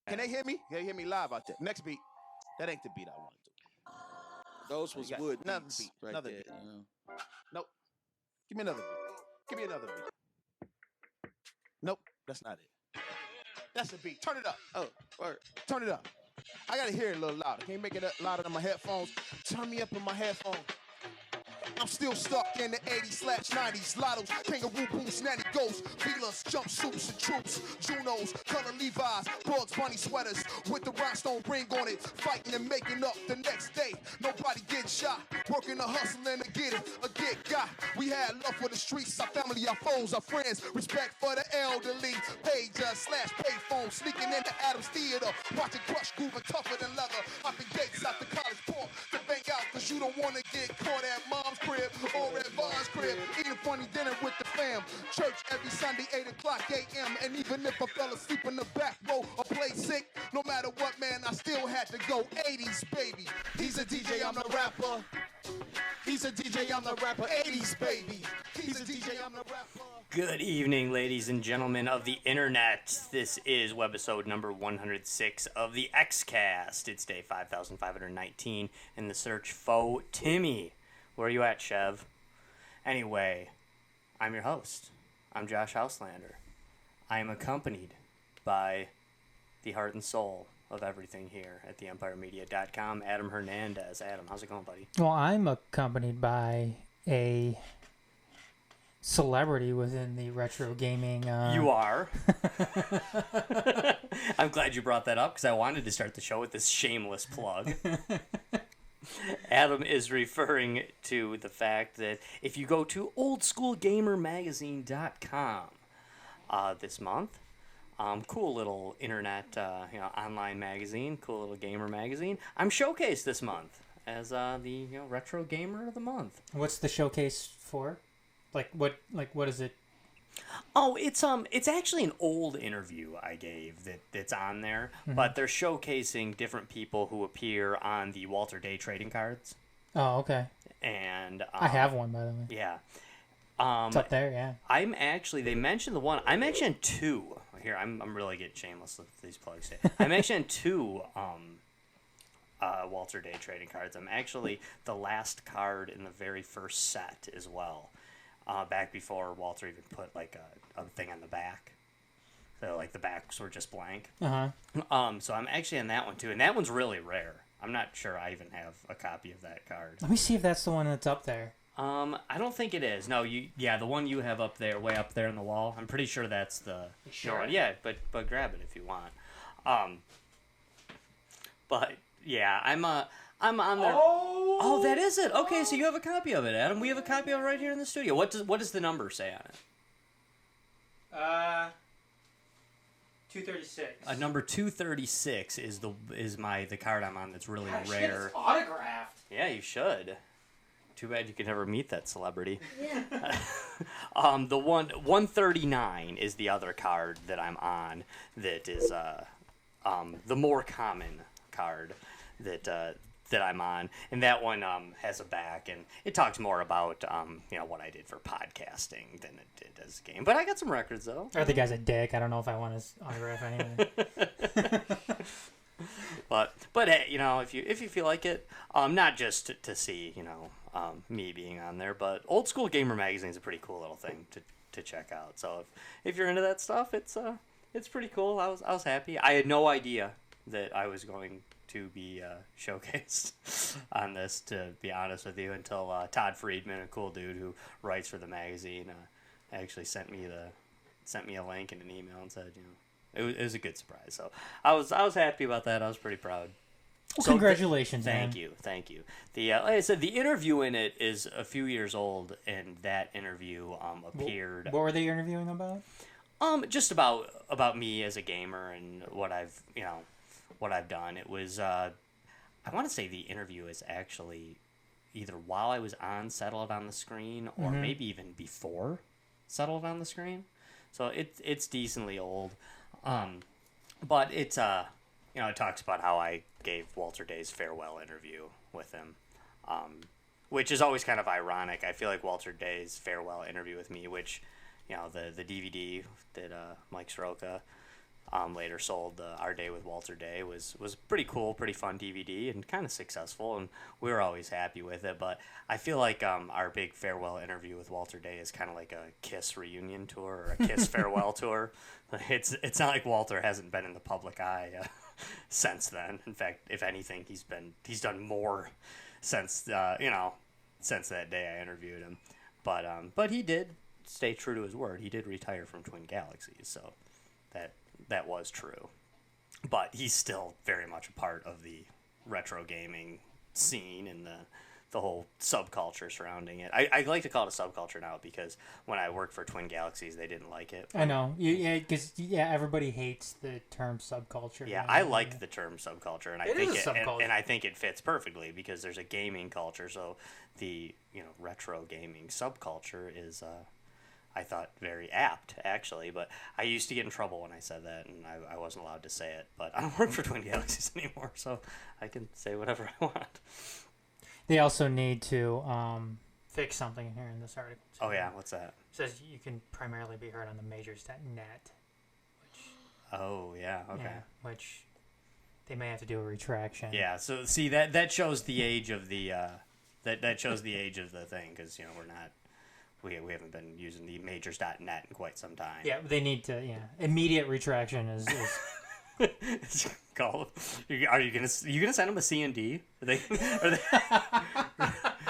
Can they hear me? Can they hear me live out there? Next beat. That ain't the beat I want to do. Those was wood another beats beat. right Another there. beat. You know? Nope. Give me another beat. Give me another beat. Nope. That's not it. That's the beat. Turn it up. Oh, word. Turn it up. I gotta hear it a little louder. Can you make it louder than my headphones? Turn me up in my headphones. I'm still stuck in the 80s/90s. Lottos, kangaroo boots, nanny ghosts, Velas, jumpsuits and troops, Junos, color Levi's, Bugs Bunny sweaters with the rhinestone ring on it. Fighting and making up the next day. Nobody getting shot. Working the hustling to get it, a get got. We had love for the streets, our family, our foes, our friends. Respect for the elderly. Pager/payphone, sneaking into Adams Theater. Watching Crush grooving tougher than leather. Hopping gates out the college park to bank out, cause you don't wanna get caught at mom's crib or at Vaughn's crib. Eating funny dinner with the fam. Church every Sunday, 8 o'clock a.m. And even if I fell asleep in the back row or played sick, no matter what, man, I still had to go. 80s, baby. He's a DJ, I'm the rapper. He's a DJ, I'm the rapper. 80s, baby. He's a DJ, I'm the rapper. Good evening, ladies and gentlemen of the internet. This is webisode number 106 of the Xcast. It's day 5519 in the search for Timmy. Where are you at, Chev? Anyway, I'm your host. I'm Josh Houselander. I am accompanied by the heart and soul of everything here at theempiremedia.com, Adam Hernandez. Adam, how's it going, buddy? Well, I'm accompanied by a celebrity within the retro gaming. You are. I'm glad you brought that up because I wanted to start the show with this shameless plug. Adam is referring to the fact that if you go to oldschoolgamermagazine.com this month, cool little internet, online magazine, cool little gamer magazine, I'm showcased this month as the retro gamer of the month. What's the showcase for? What is it? Oh, it's actually an old interview I gave that's on there, but they're showcasing different people who appear on the Walter Day trading cards. Oh, okay. And I have one, by the way. Yeah. It's up there, yeah. They mentioned the one. I'm actually on two. Here, I'm really getting shameless with these plugs. I'm actually on two Walter Day trading cards. I'm actually the last card in the very first set as well. Back before Walter even put a thing on the back, so the backs were just blank. So I'm actually on that one too, and that one's really rare. I'm not sure I even have a copy of that card. Let me see if that's the one that's up there. I don't think it is. No, the one you have up there, way up there on the wall. I'm pretty sure that's the sure one. Yeah, but grab it if you want. But yeah, I'm on there. Oh, that is it. Okay, so you have a copy of it, Adam. We have a copy of it right here in the studio. What does the number say on it? 236. Number 236 is the card I'm on that's really rare. It's autographed. Yeah, you should. Too bad you could never meet that celebrity. Yeah. The 139 is the other card that I'm on that is the more common card that I'm on, and that one has a back, and it talks more about what I did for podcasting than it did as a game. But I got some records though. I think the guy's a dick. I don't know if I want his autograph anyway. But hey, if you feel like it, not just to see me being on there, but Old School Gamer Magazine is a pretty cool little thing to check out. So if you're into that stuff, it's pretty cool. I was happy. I had no idea that I was going to be showcased on this, to be honest with you, until Todd Friedman, a cool dude who writes for the magazine, actually sent me a link and an email and said, it was a good surprise. So I was happy about that. I was pretty proud. Well, so congratulations, man. Thank you. The like I said, the interview in it is a few years old, and that interview appeared. What were they interviewing about? Just about me as a gamer and what I've done. It was I want to say the interview is actually either while I was on Settle It on the Screen or maybe even before Settle It on the Screen. So it's decently old. But it's it talks about how I gave Walter Day's farewell interview with him, which is always kind of ironic. I feel like Walter Day's farewell interview with me, which, the DVD that Mike Soroka later sold Our Day with Walter Day was pretty cool, pretty fun DVD, and kind of successful, and we were always happy with it. But I feel like our big farewell interview with Walter Day is kind of like a Kiss reunion tour or a Kiss farewell tour. It's not like Walter hasn't been in the public eye since then. In fact, if anything, he's done more since since that day I interviewed him. But he did stay true to his word. He did retire from Twin Galaxies, so that was true. But he's still very much a part of the retro gaming scene and the whole subculture surrounding it. I like to call it a subculture now because when I worked for Twin Galaxies, they didn't like it. I know. Because everybody hates the term subculture. Yeah, I like the term subculture, and I think it fits perfectly because there's a gaming culture. So the retro gaming subculture is I thought very apt, actually, but I used to get in trouble when I said that, and I wasn't allowed to say it. But I don't work for Twin Galaxies anymore, so I can say whatever I want. They also need to fix something here in this article. Oh, yeah, what's that? It says you can primarily be heard on the majors.net. Oh, yeah, okay. Yeah, which they may have to do a retraction. Yeah, so see, that shows the age of the that shows the age of the thing, because we're not. We haven't been using the majors.net in quite some time. Yeah, they need to. Yeah, immediate retraction is. It's called. Are you gonna send them a C&D?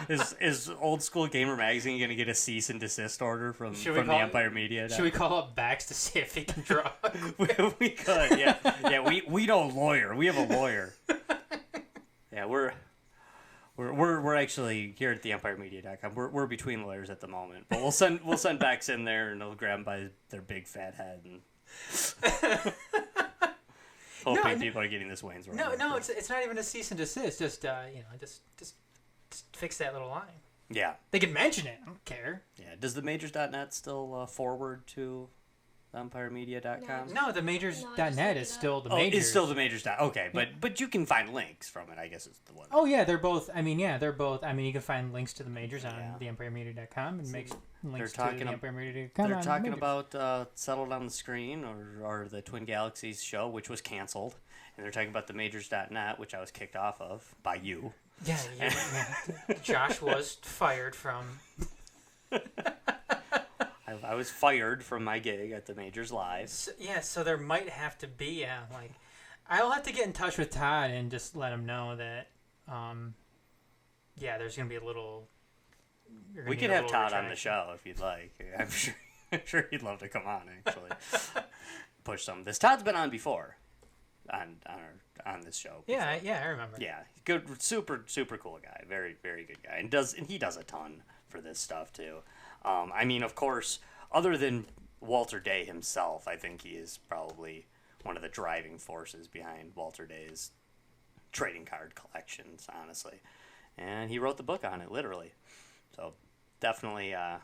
Is Old School Gamer Magazine gonna get a cease and desist order from the Empire Media? Should we call up Bax to see if he can draw? we could. Yeah. We know a lawyer. We have a lawyer. Yeah, We're actually here at the EmpireMedia.com. We're between lawyers at the moment, but we'll send Bex in there and they'll grab them by their big fat head and hoping people are getting this Wayne's World. No, it's not even a cease and desist. Just just fix that little line. Yeah, they can mention it. I don't care. Yeah, does the majors.net still forward to EmpireMedia.com? No, the majors.net is still the majors. It's still the majors. Okay, but you can find links from it, I guess is the one. Oh, yeah, they're both. They're both. You can find links to the majors on the EmpireMedia.com and makes links to the EmpireMedia.com. They're talking about Settled on the Screen or the Twin Galaxies show, which was canceled. And they're talking about the majors.net, which I was kicked off of by you. Yeah. Josh was fired from... I was fired from my gig at the Majors Live. So there might have to be I'll have to get in touch with Todd and just let him know that there's gonna be a little. We could have Todd on the show if you'd like. I'm sure he'd love to come on actually. Push some of this. Todd's been on before, on this show. Before. Yeah, I remember. Yeah, good, super cool guy. Very very good guy, and he does a ton for this stuff too. Of course, other than Walter Day himself, I think he is probably one of the driving forces behind Walter Day's trading card collections, honestly. And he wrote the book on it, literally. So definitely a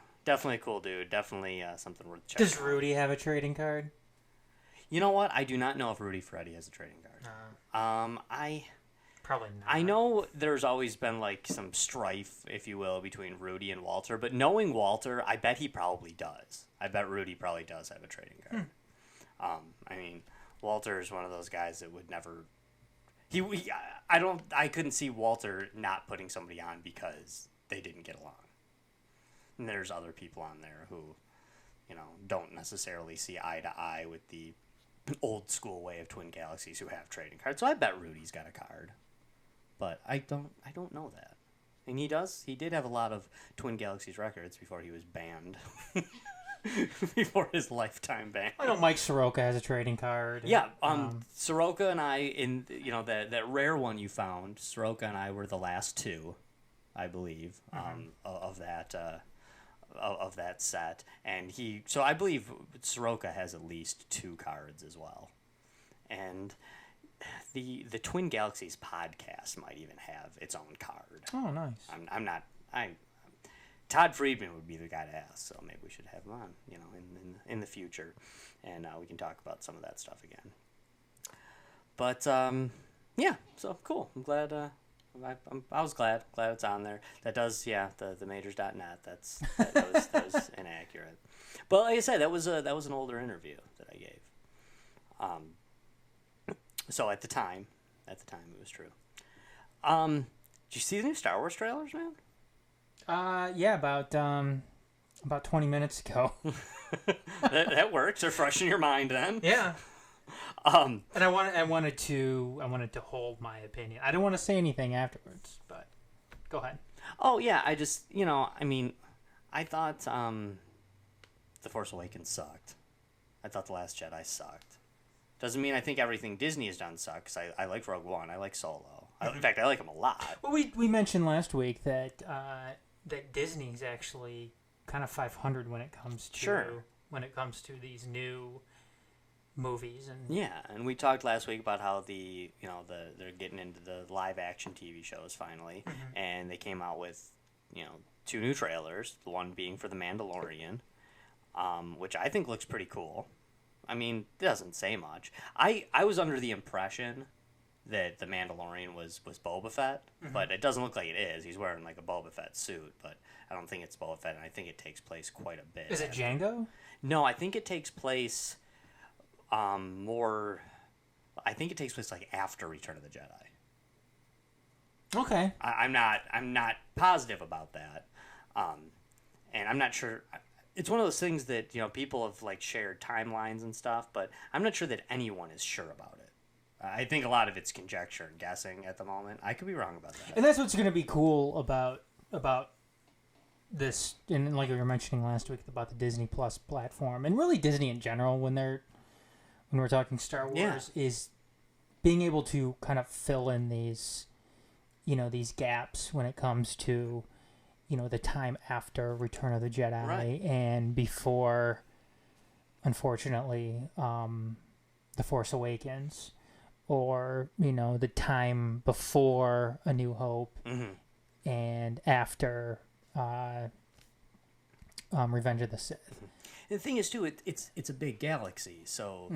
cool dude. Definitely something worth checking out. Does Rudy have a trading card? You know what? I do not know if Rudy Ferretti has a trading card. Probably not. I know there's always been some strife, if you will, between Rudy and Walter, but knowing Walter, I bet he probably does. I bet Rudy probably does have a trading card. Walter is one of those guys that would never. I couldn't see Walter not putting somebody on because they didn't get along. And there's other people on there who, don't necessarily see eye to eye with the old school way of Twin Galaxies who have trading cards. So I bet Rudy's got a card. But I don't know that. And he did have a lot of Twin Galaxies records before he was banned. Before his lifetime ban. I know Mike Soroka has a trading card. Yeah, Soroka and I, in that rare one you found, Soroka and I were the last two, I believe, of that set. And so I believe Soroka has at least 2 cards as well. And the Twin Galaxies podcast might even have its own card. Oh, nice. Todd Friedman would be the guy to ask, so maybe we should have him on, in the future, and we can talk about some of that stuff again. But so cool. I'm glad. I was glad it's on there. That does, the majors.net. That was inaccurate. But like I said, that was an older interview that I gave. So at the time it was true. Did you see the new Star Wars trailers, man? Yeah, about 20 minutes ago. that works. They're fresh in your mind then. Yeah. And I wanted to hold my opinion. I don't want to say anything afterwards, but go ahead. Oh yeah, I just I thought The Force Awakens sucked. I thought The Last Jedi sucked. Doesn't mean I think everything Disney has done sucks. I like Rogue One. I like Solo. In fact, I like them a lot. Well, we mentioned last week that that Disney's actually kind of 500 when it comes to these new movies and and we talked last week about how they're getting into the live action TV shows finally, and they came out with 2 new trailers. The one being for The Mandalorian, which I think looks pretty cool. I mean, it doesn't say much. I was under the impression that The Mandalorian was Boba Fett, but it doesn't look like it is. He's wearing like a Boba Fett suit, but I don't think it's Boba Fett, and I think it takes place quite a bit. Is it Django? No, I think it takes place more. I think it takes place like after Return of the Jedi. Okay. I'm not positive about that, and I'm not sure. It's one of those things that people have like shared timelines and stuff, but I'm not sure that anyone is sure about it. I think a lot of it's conjecture and guessing at the moment. I could be wrong about that. And that's what's going to be cool about this, and like we were mentioning last week about the Disney Plus platform, and really Disney in general when we're talking Star Wars, is being able to kind of fill in these gaps when it comes to the time after Return of the Jedi and before, unfortunately, The Force Awakens, or the time before A New Hope and after Revenge of the Sith. And the thing is too, it's a big galaxy, so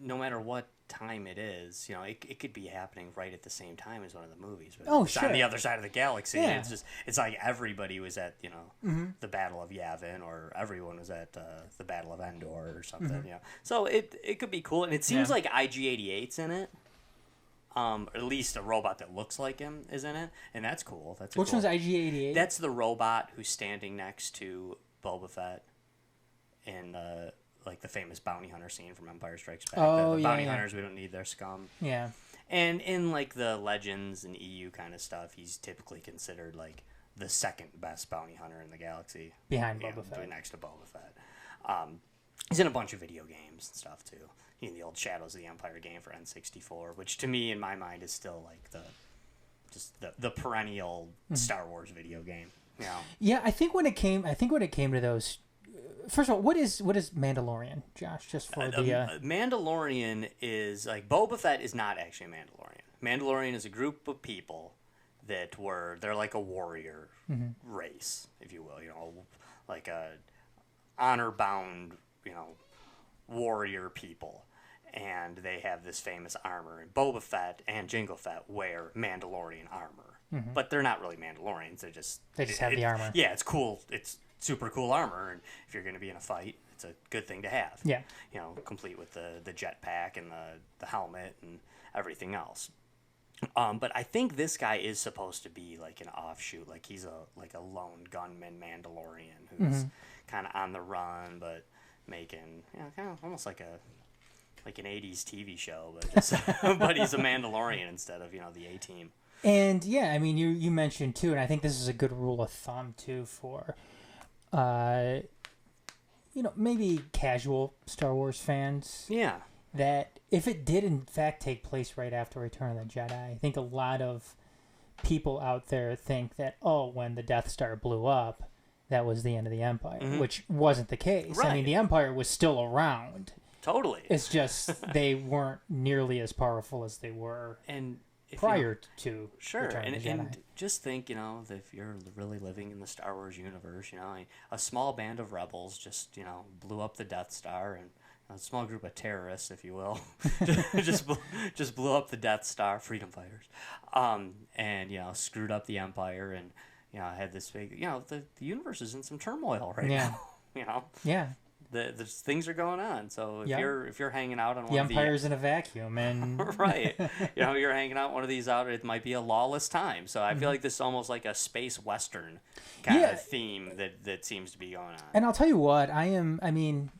no matter what time it is, it could be happening right at the same time as one of the movies. But it's on the other side of the galaxy. Yeah. It's like everybody was at the Battle of Yavin, or everyone was at the Battle of Endor or something. So it could be cool, and it seems like IG-88's in it. Or at least a robot that looks like him is in it, and that's cool. Which one's IG-88? That's the robot who's standing next to Boba Fett in like the famous bounty hunter scene from Empire Strikes Back. The bounty hunters, we don't need their scum. Yeah. And in like the Legends and EU kind of stuff, he's typically considered like the second best bounty hunter in the galaxy. Behind Boba Fett. Next to Boba Fett. He's in a bunch of video games and stuff too. In the old Shadows of the Empire game for N64, which to me, in my mind, is still like the perennial Star Wars video game. Yeah, I think when it came to those. First of all, what is Mandalorian, Josh? Just for the Mandalorian is like Boba Fett is not actually a Mandalorian. Mandalorian is a group of people they're like a warrior race, if you will. Like a honor bound, warrior people, and they have this famous armor. And Boba Fett and Jango Fett wear Mandalorian armor, but they're not really Mandalorians. They just have the armor. Yeah, it's cool. It's super cool armor, and if you're going to be in a fight, it's a good thing to have. Yeah, complete with the jetpack and the helmet and everything else. But I think this guy is supposed to be like an offshoot, like he's a lone gunman Mandalorian who's kind of on the run, but making kind of almost like an 80s TV show, but just but he's a Mandalorian instead of the A-Team. And yeah, I mean you mentioned too, and I think this is a good rule of thumb too for maybe casual Star Wars fans. Yeah. That if it did in fact take place right after Return of the Jedi, I think a lot of people out there think that when the Death Star blew up, that was the end of the Empire, which wasn't the case. Right. I mean, the Empire was still around. Totally. It's just they weren't nearly as powerful as they were prior to Return of the Jedi. And just think, if you're really living in the Star Wars universe, a small band of rebels just, blew up the Death Star, and a small group of terrorists, if you will, just blew up the Death Star, freedom fighters, and screwed up the Empire, and had this big, the universe is in some turmoil right now. Yeah. the things are going on. So if Yeah. you're hanging out on one The of Empire's in a vacuum, and right, you're hanging out one of these out. It might be a lawless time. So I feel like this is almost like a space western kind Yeah. of theme that seems to be going on. And I'll tell you what, I mean,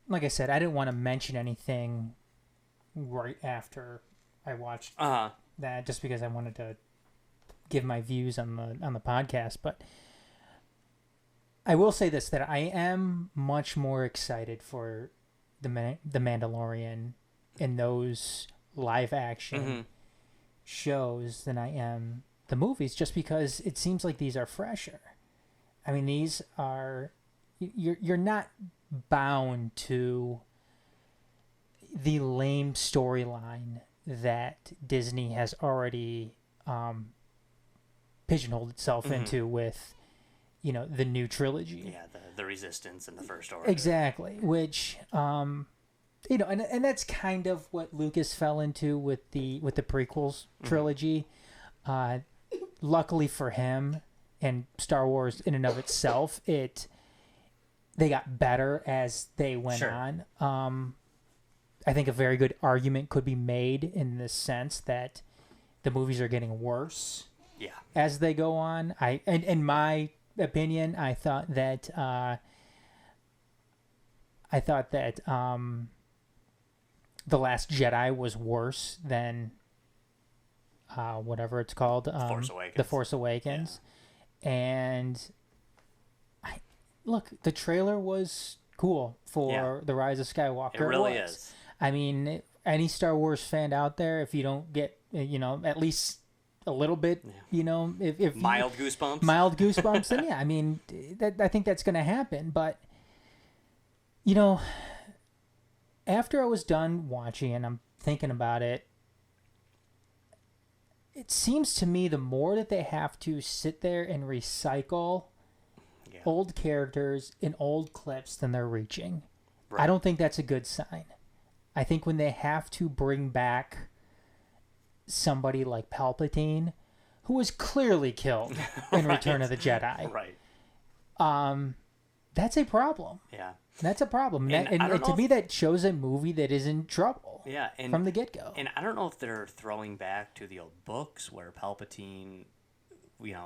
like I said, I didn't want to mention anything right after I watched that, just because I wanted to give my views on the podcast. But I will say this, that I am much more excited for the Mandalorian and those live action shows than I am the movies, just because it seems like these are fresher. I mean, these are, you're not bound to the lame storyline that Disney has already pigeonholed itself into with, the new trilogy. Yeah, the Resistance and the First Order. Exactly, which and that's kind of what Lucas fell into with the prequels trilogy. Luckily for him and Star Wars in and of itself, they got better as they went on. I think a very good argument could be made in the sense that the movies are getting worse as they go on. In my opinion, I thought that The Last Jedi was worse than whatever it's called, The Force Awakens. And look, the trailer was cool for The Rise of Skywalker. It really is. I mean, any Star Wars fan out there, if you don't get, at least a little bit, if mild goosebumps, then yeah, I mean, I think that's going to happen. But, after I was done watching and I'm thinking about it, it seems to me the more that they have to sit there and recycle old characters in old clips, then they're reaching. Right. I don't think that's a good sign. I think when they have to bring back somebody like Palpatine, who was clearly killed in Return of the Jedi, that's a problem. Yeah. That's a problem. And to me, that shows a movie that is in trouble from the get-go. And I don't know if they're throwing back to the old books where Palpatine,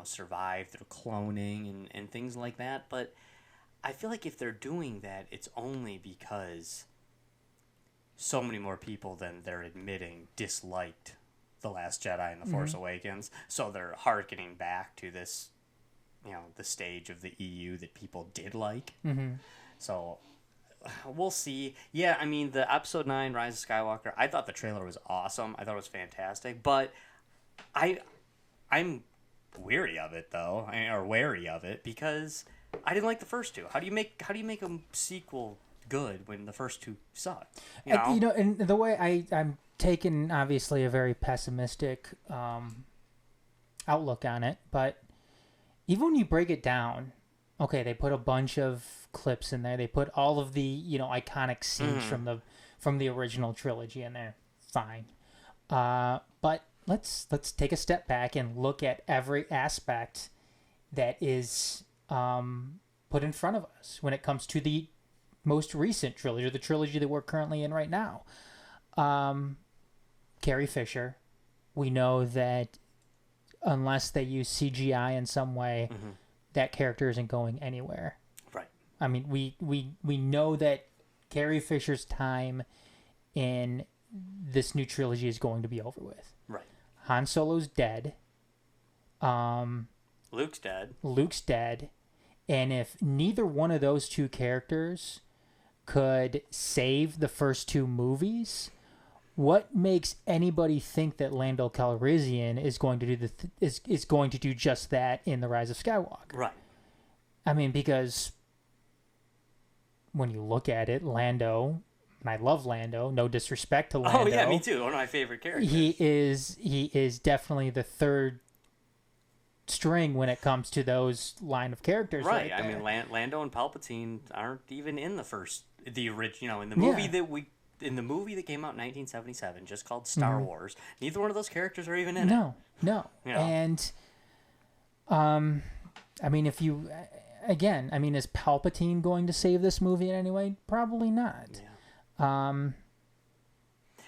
survived through cloning and things like that. But I feel like if they're doing that, it's only because so many more people than they're admitting disliked The Last Jedi and The Force Awakens. So they're hearkening back to this, the stage of the EU that people did like. So we'll see. Yeah, I mean, the Episode 9, Rise of Skywalker, I thought the trailer was awesome. I thought it was fantastic. But I'm weary of it, though, or wary of it, because I didn't like the first two. How do you make a sequel good when the first two suck? And the way I'm taking, obviously, a very pessimistic outlook on it, but even when you break it down, okay, they put a bunch of clips in there. They put all of the iconic scenes from the original trilogy in there. Fine, but let's take a step back and look at every aspect that is put in front of us when it comes to the most recent trilogy, or the trilogy that we're currently in right now. Carrie Fisher, we know that unless they use CGI in some way, that character isn't going anywhere. Right. I mean, we know that Carrie Fisher's time in this new trilogy is going to be over with. Right. Han Solo's dead. Luke's dead. And if neither one of those two characters could save the first two movies, what makes anybody think that Lando Calrissian is going to do is going to do just that in The Rise of Skywalker? Right. I mean, because when you look at it, Lando, and I love Lando, no disrespect to Lando. Oh yeah, me too. One of my favorite characters. He is definitely the third string when it comes to those line of characters. Right. I mean, Lando and Palpatine aren't even in the original, in the movie in the movie that came out in 1977, just called Star Wars. Neither one of those characters are even in it. No. And I mean, again, I mean, is Palpatine going to save this movie in any way? Probably not. Yeah.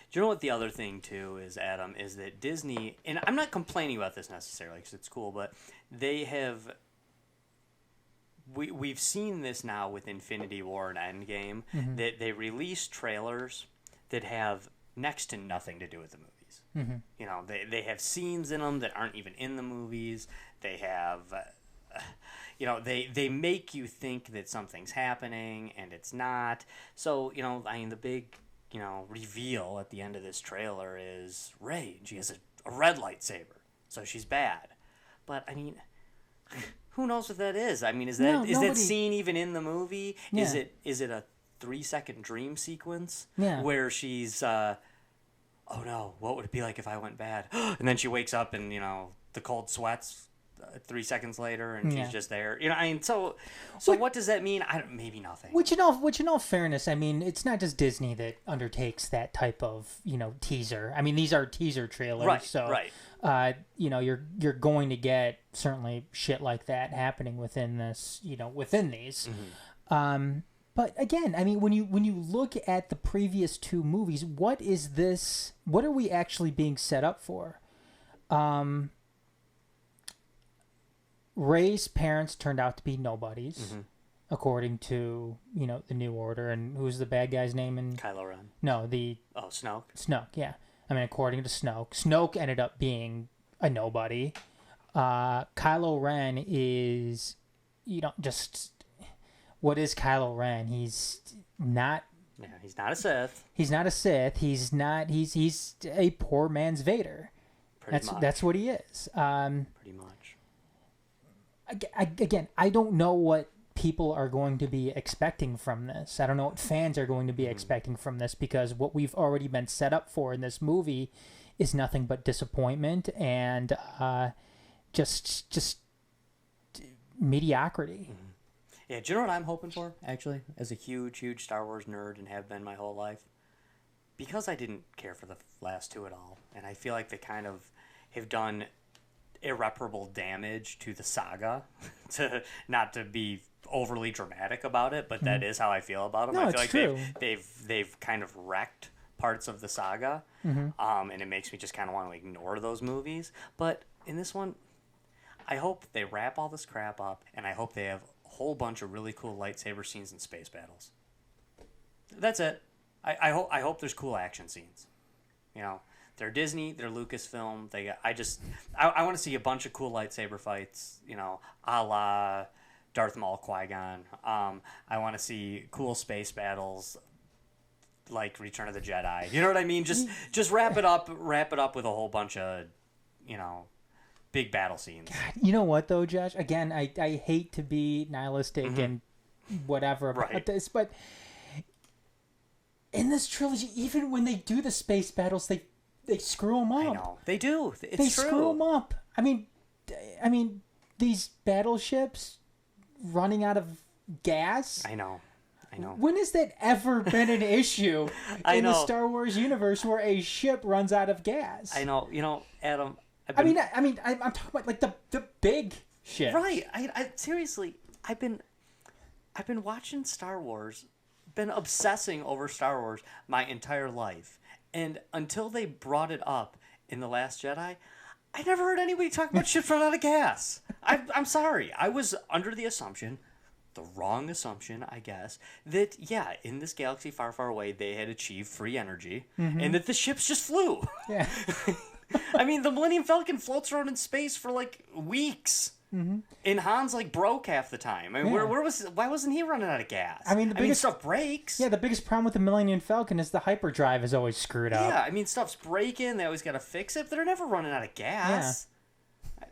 Do you know what the other thing, too, is, Adam, is that Disney, and I'm not complaining about this necessarily because it's cool, but they have, we've seen this now with Infinity War and Endgame, that they release trailers that have next to nothing to do with the movies. You know, they have scenes in them that aren't even in the movies. They have, you know, they make you think that something's happening and it's not. So, you know, I mean, the big, you know, reveal at the end of this trailer is Rey. She has a red lightsaber, so she's bad. But, I mean, who knows what that is? I mean, is that scene even in the movie? Yeah. Is it a 3-second dream sequence where she's oh no, what would it be like if I went bad? And then she wakes up and, you know, the cold sweats 3 seconds later and she's just there. You know, I mean, so what does that mean? Maybe nothing. Which in all fairness, I mean, it's not just Disney that undertakes that type of, you know, teaser. I mean, these are teaser trailers, right. You know, you're going to get certainly shit like that happening within this, you know, within these. But again, I mean, when you look at the previous two movies, what is this? What are we actually being set up for? Rey's parents turned out to be nobodies, according to, you know, the New Order. And who's the bad guy's name? Kylo Ren. No, Snoke. Snoke, yeah. I mean, according to Snoke ended up being a nobody. Kylo Ren is, you know, just... What is Kylo Ren? He's not... Yeah, he's not a Sith. He's not a Sith. He's not... He's a poor man's Vader. That's what he is. Pretty much. Again, I don't know what people are going to be expecting from this. I don't know what fans are going to be expecting from this, because what we've already been set up for in this movie is nothing but disappointment and just mediocrity. Yeah, do you know what I'm hoping for, actually, as a huge, huge Star Wars nerd and have been my whole life? Because I didn't care for the last two at all, and I feel like they kind of have done irreparable damage to the saga, not to be overly dramatic about it, but that is how I feel about them. No, I feel it's like true. they've kind of wrecked parts of the saga, and it makes me just kind of want to ignore those movies. But in this one, I hope they wrap all this crap up, and I hope they have a whole bunch of really cool lightsaber scenes and space battles. That's it. I hope there's cool action scenes. You know, they're Disney, they're Lucasfilm. I want to see a bunch of cool lightsaber fights. You know, a la Darth Maul, Qui-Gon. I want to see cool space battles like Return of the Jedi. You know what I mean? Just wrap it up with a whole bunch of, you know, big battle scenes. God, you know what though, Josh? Again, I hate to be nihilistic and whatever about this, but in this trilogy, even when they do the space battles, they screw them up. I know. They do. It's they true. Screw them up. I mean, these battleships running out of gas. I know. When has that ever been an issue in the Star Wars universe where a ship runs out of gas? I know. You know, Adam. I'm talking about like the big ships. Right. I seriously, I've been watching Star Wars, been obsessing over Star Wars my entire life. And until they brought it up in The Last Jedi, I never heard anybody talk about ships running out of gas. I'm sorry. I was under the assumption, the wrong assumption, I guess, that, yeah, in this galaxy far, far away, they had achieved free energy, and that the ships just flew. Yeah. I mean, the Millennium Falcon floats around in space for, like, weeks. And Han's, like, broke half the time. I mean, why wasn't he running out of gas? I mean, stuff breaks. Yeah, the biggest problem with the Millennium Falcon is the hyperdrive is always screwed up. Yeah, I mean, stuff's breaking. They always got to fix it. But they're never running out of gas. Yeah.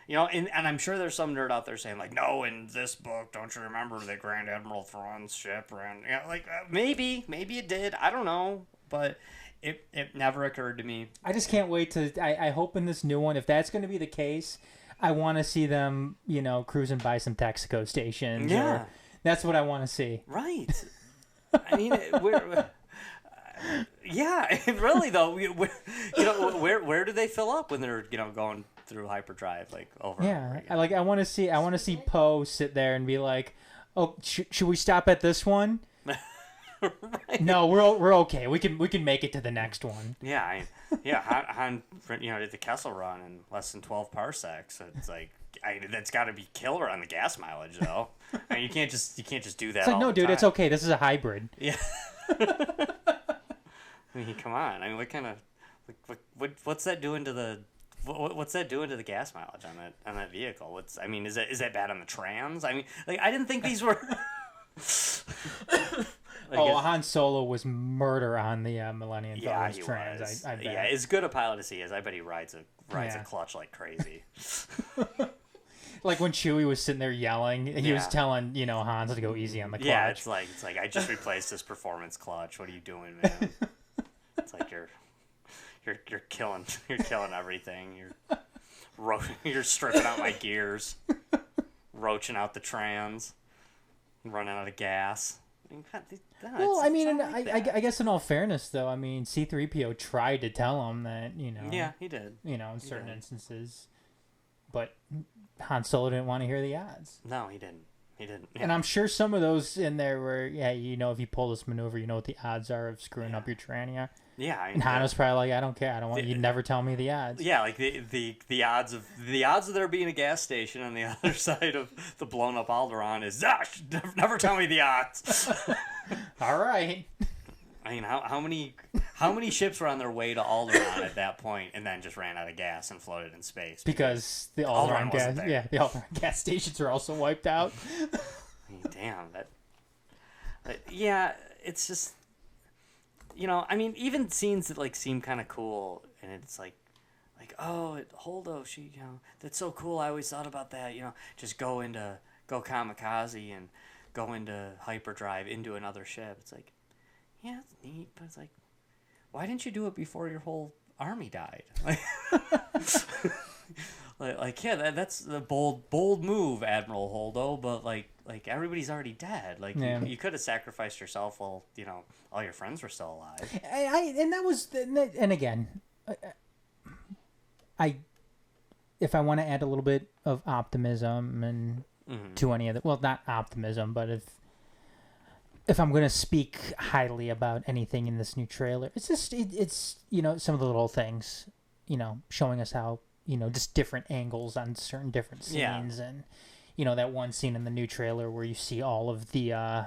You know, and I'm sure there's some nerd out there saying, like, no, in this book, don't you remember that Grand Admiral Thrawn's ship ran... Yeah, like, maybe it did. I don't know. But it never occurred to me. I just can't wait to... I hope in this new one, if that's going to be the case... I want to see them, you know, cruising by some Texaco stations. Yeah. That's what I want to see. Right. I mean, yeah, really, though. Where do they fill up when they're, you know, going through hyperdrive like over and over Yeah, again. I want to see Poe sit there and be like, "Oh, should we stop at this one?" Right. No, we're okay. We can make it to the next one. Yeah, Han did the Kessel Run in less than 12 parsecs. So it's like, that's got to be killer on the gas mileage, though. I mean, you can't just do that. It's like, all no, the dude, time. it's okay. This is a hybrid. Yeah. I mean, come on. I mean, what kind of what's that doing to the what's that doing to the gas mileage on that vehicle? Is that bad on the trans? I mean, like, I didn't think these were. Han Solo was murder on the Millennium Yeah, Falcon's he trans. was. I bet. Yeah, as good a pilot as he is, I bet he rides a Yeah. clutch like crazy. Like when Chewie was sitting there yelling, he was Yeah. telling Hans to go easy on the clutch. Yeah, it's like I just replaced this performance clutch. What are you doing, man? It's like you're killing everything. You're stripping out my gears, roaching out the trans, running out of gas. I mean, God, Well, I mean, it's and not like I that. guess in all fairness, though, I mean, C-3PO tried to tell him that, Yeah, he did. in certain did. instances, but Han Solo didn't want to hear the odds. No, he didn't. He didn't. Yeah. And I'm sure some of those in there were, if you pull this maneuver, you know what the odds are of screwing up your tranny. Yeah, And Han was probably like, I don't care. I don't want you to never tell me the odds. Yeah, like the odds of there being a gas station on the other side of the blown up Alderaan is never tell me the odds. All right. I mean, how many ships were on their way to Alderaan at that point and then just ran out of gas and floated in space? Because the Alderaan Alderaan wasn't there. the Alderaan gas stations are also wiped out. I mean, damn that. Yeah, it's just. I mean, even scenes that like seem kind of cool, and it's like, Holdo, she, that's so cool. I always thought about that. Just go kamikaze and go into hyperdrive into another ship. It's like, yeah, it's neat, but it's like, why didn't you do it before your whole army died? Yeah, that's the bold move, Admiral Holdo. But like everybody's already dead. Like you could have sacrificed yourself while all your friends were still alive. And again, if I want to add a little bit of optimism and to any of the, well, not optimism, but if I'm going to speak highly about anything in this new trailer, it's just it's some of the little things, showing us how just different angles on certain different scenes, and that one scene in the new trailer where you see all of the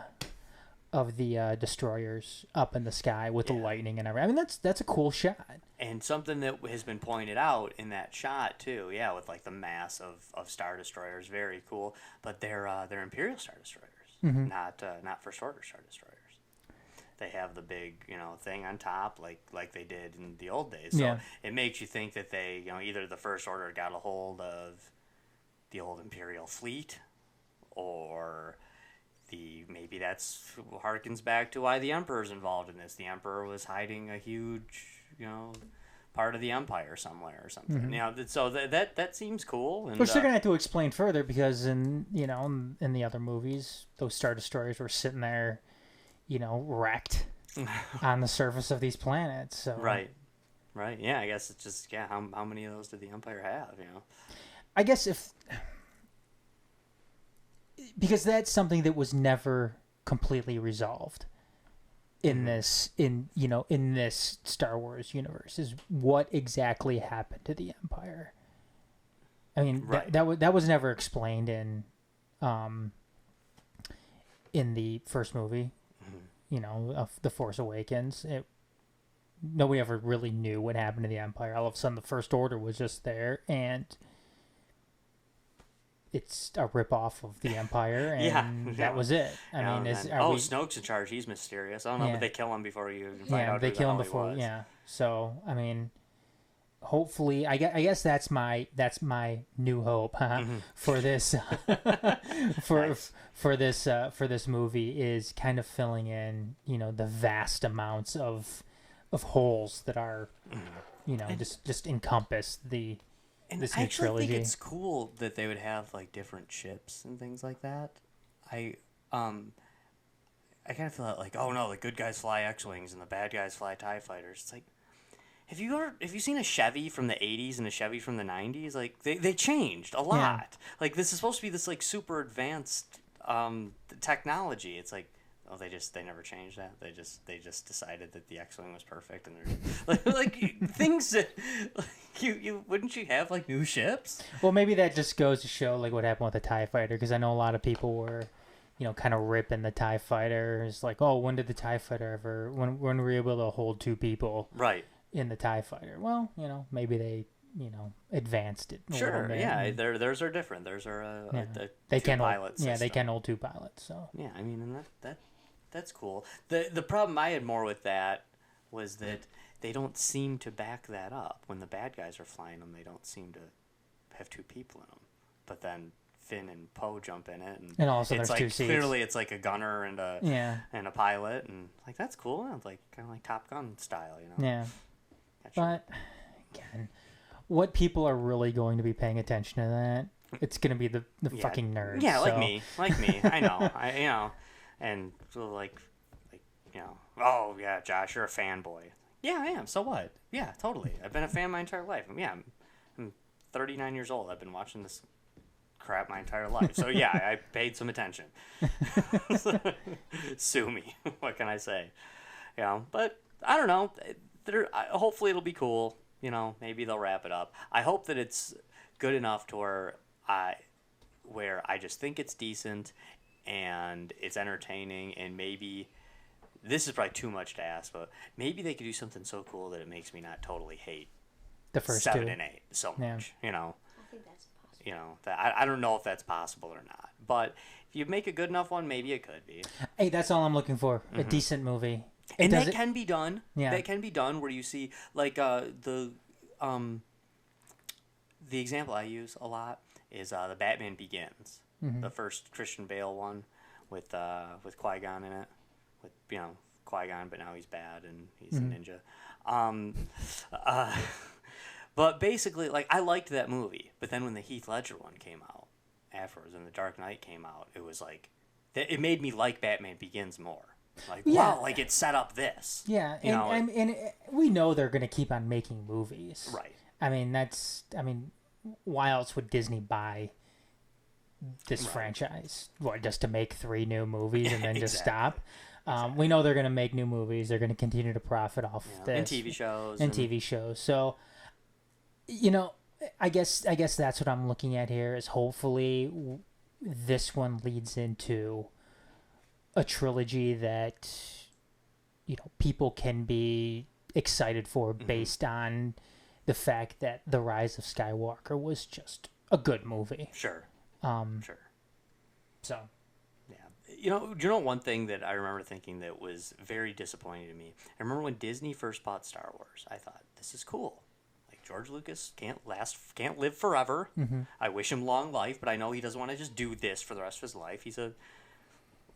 destroyers up in the sky with the lightning and everything. I mean, that's a cool shot. And something that has been pointed out in that shot too, with like the mass of Star Destroyers, very cool. But they're Imperial Star Destroyers, not First Order Star Destroyers. They have the big thing on top like they did in the old days. So it makes you think that they either the First Order got a hold of the old Imperial fleet, or maybe that's harkens back to why the Emperor's involved in this. The Emperor was hiding a huge part of the Empire somewhere or something. So that seems cool. And, which they're gonna have to explain further, because in the other movies, those Star Destroyers were sitting there, wrecked on the surface of these planets. So right. Yeah, I guess it's just how many of those did the Empire have? I guess because that's something that was never completely resolved in this Star Wars universe, is what exactly happened to the Empire. I mean, that was never explained in the first movie, of The Force Awakens. Nobody ever really knew what happened to the Empire. All of a sudden, the First Order was just there, and it's a ripoff of the Empire, and that was it. I mean, Snoke's in charge. He's mysterious. I don't know, but they kill him before you even find out they who kill him the hell before. he was. Yeah. So I mean, hopefully, I guess that's my new hope for this for this movie, is kind of filling in the vast amounts of holes that are just encompass this new trilogy. I think it's cool that they would have like different ships and things like that. I kind of feel like, oh no, the good guys fly X-wings and the bad guys fly TIE fighters. It's like, have you seen a Chevy from the 80s and a Chevy from the 90s? Like they changed a lot. Like this is supposed to be this like super advanced technology. It's like, oh, they never changed that. They just decided that the X-wing was perfect, and they're like things that you wouldn't you have like new ships? Well, maybe that just goes to show like what happened with the TIE fighter, because I know a lot of people were, kind of ripping the TIE fighter. It's like, oh, when did the TIE fighter ever? When were we able to hold 2 people? Right. In the TIE fighter. Well, maybe they, advanced it a little bit. Yeah, theirs are different. Theirs are they two can pilot hold, system. they can hold 2 pilots. So yeah, I mean, and that's cool. The problem I had more with that was that they don't seem to back that up. When the bad guys are flying them, they don't seem to have 2 people in them. But then Finn and Poe jump in it, and also it's there's like 2 seats. Clearly, it's like a gunner and a pilot, and like that's cool. It's like kind of like Top Gun style, Yeah. But again, what people are really going to be paying attention to that? It's going to be the fucking nerds. Yeah, so. like me. I know. And so like oh yeah, Josh, you're a fanboy. Yeah, I am. So what? Yeah, totally. I've been a fan my entire life. Yeah, I'm 39 years old. I've been watching this crap my entire life. So yeah, I paid some attention. Sue me. What can I say? But I don't know. Hopefully it'll be cool. Maybe they'll wrap it up. I hope that it's good enough to where I just think it's decent and it's entertaining, and maybe this is probably too much to ask, but maybe they could do something so cool that it makes me not totally hate the first 7 2 and 8 so Yeah. much. I think that's possible. I don't know if that's possible or not, but if you make a good enough one, maybe it could be. Hey, that's all I'm looking for. A decent movie. And that can be done. Yeah. That can be done where you see like the example I use a lot is the Batman Begins, the first Christian Bale one with Qui-Gon in it, with Qui-Gon, but now he's bad and he's a ninja. But basically, like I liked that movie, but then when the Heath Ledger one came out afterwards, and the Dark Knight came out, it was like it made me like Batman Begins more. Like wow, like it set up this. Yeah, and we know they're going to keep on making movies. Right. I mean, why else would Disney buy this franchise? What, just to make 3 new movies and then just stop? We know they're going to make new movies. They're going to continue to profit off this. And TV shows. And TV shows. So, I guess that's what I'm looking at here is hopefully this one leads into a trilogy that, people can be excited for based on the fact that The Rise of Skywalker was just a good movie. Sure. Sure. So. Yeah. Do you know one thing that I remember thinking that was very disappointing to me? I remember when Disney first bought Star Wars, I thought, this is cool. Like, George Lucas can't live forever. Mm-hmm. I wish him long life, but I know he doesn't want to just do this for the rest of his life. He's a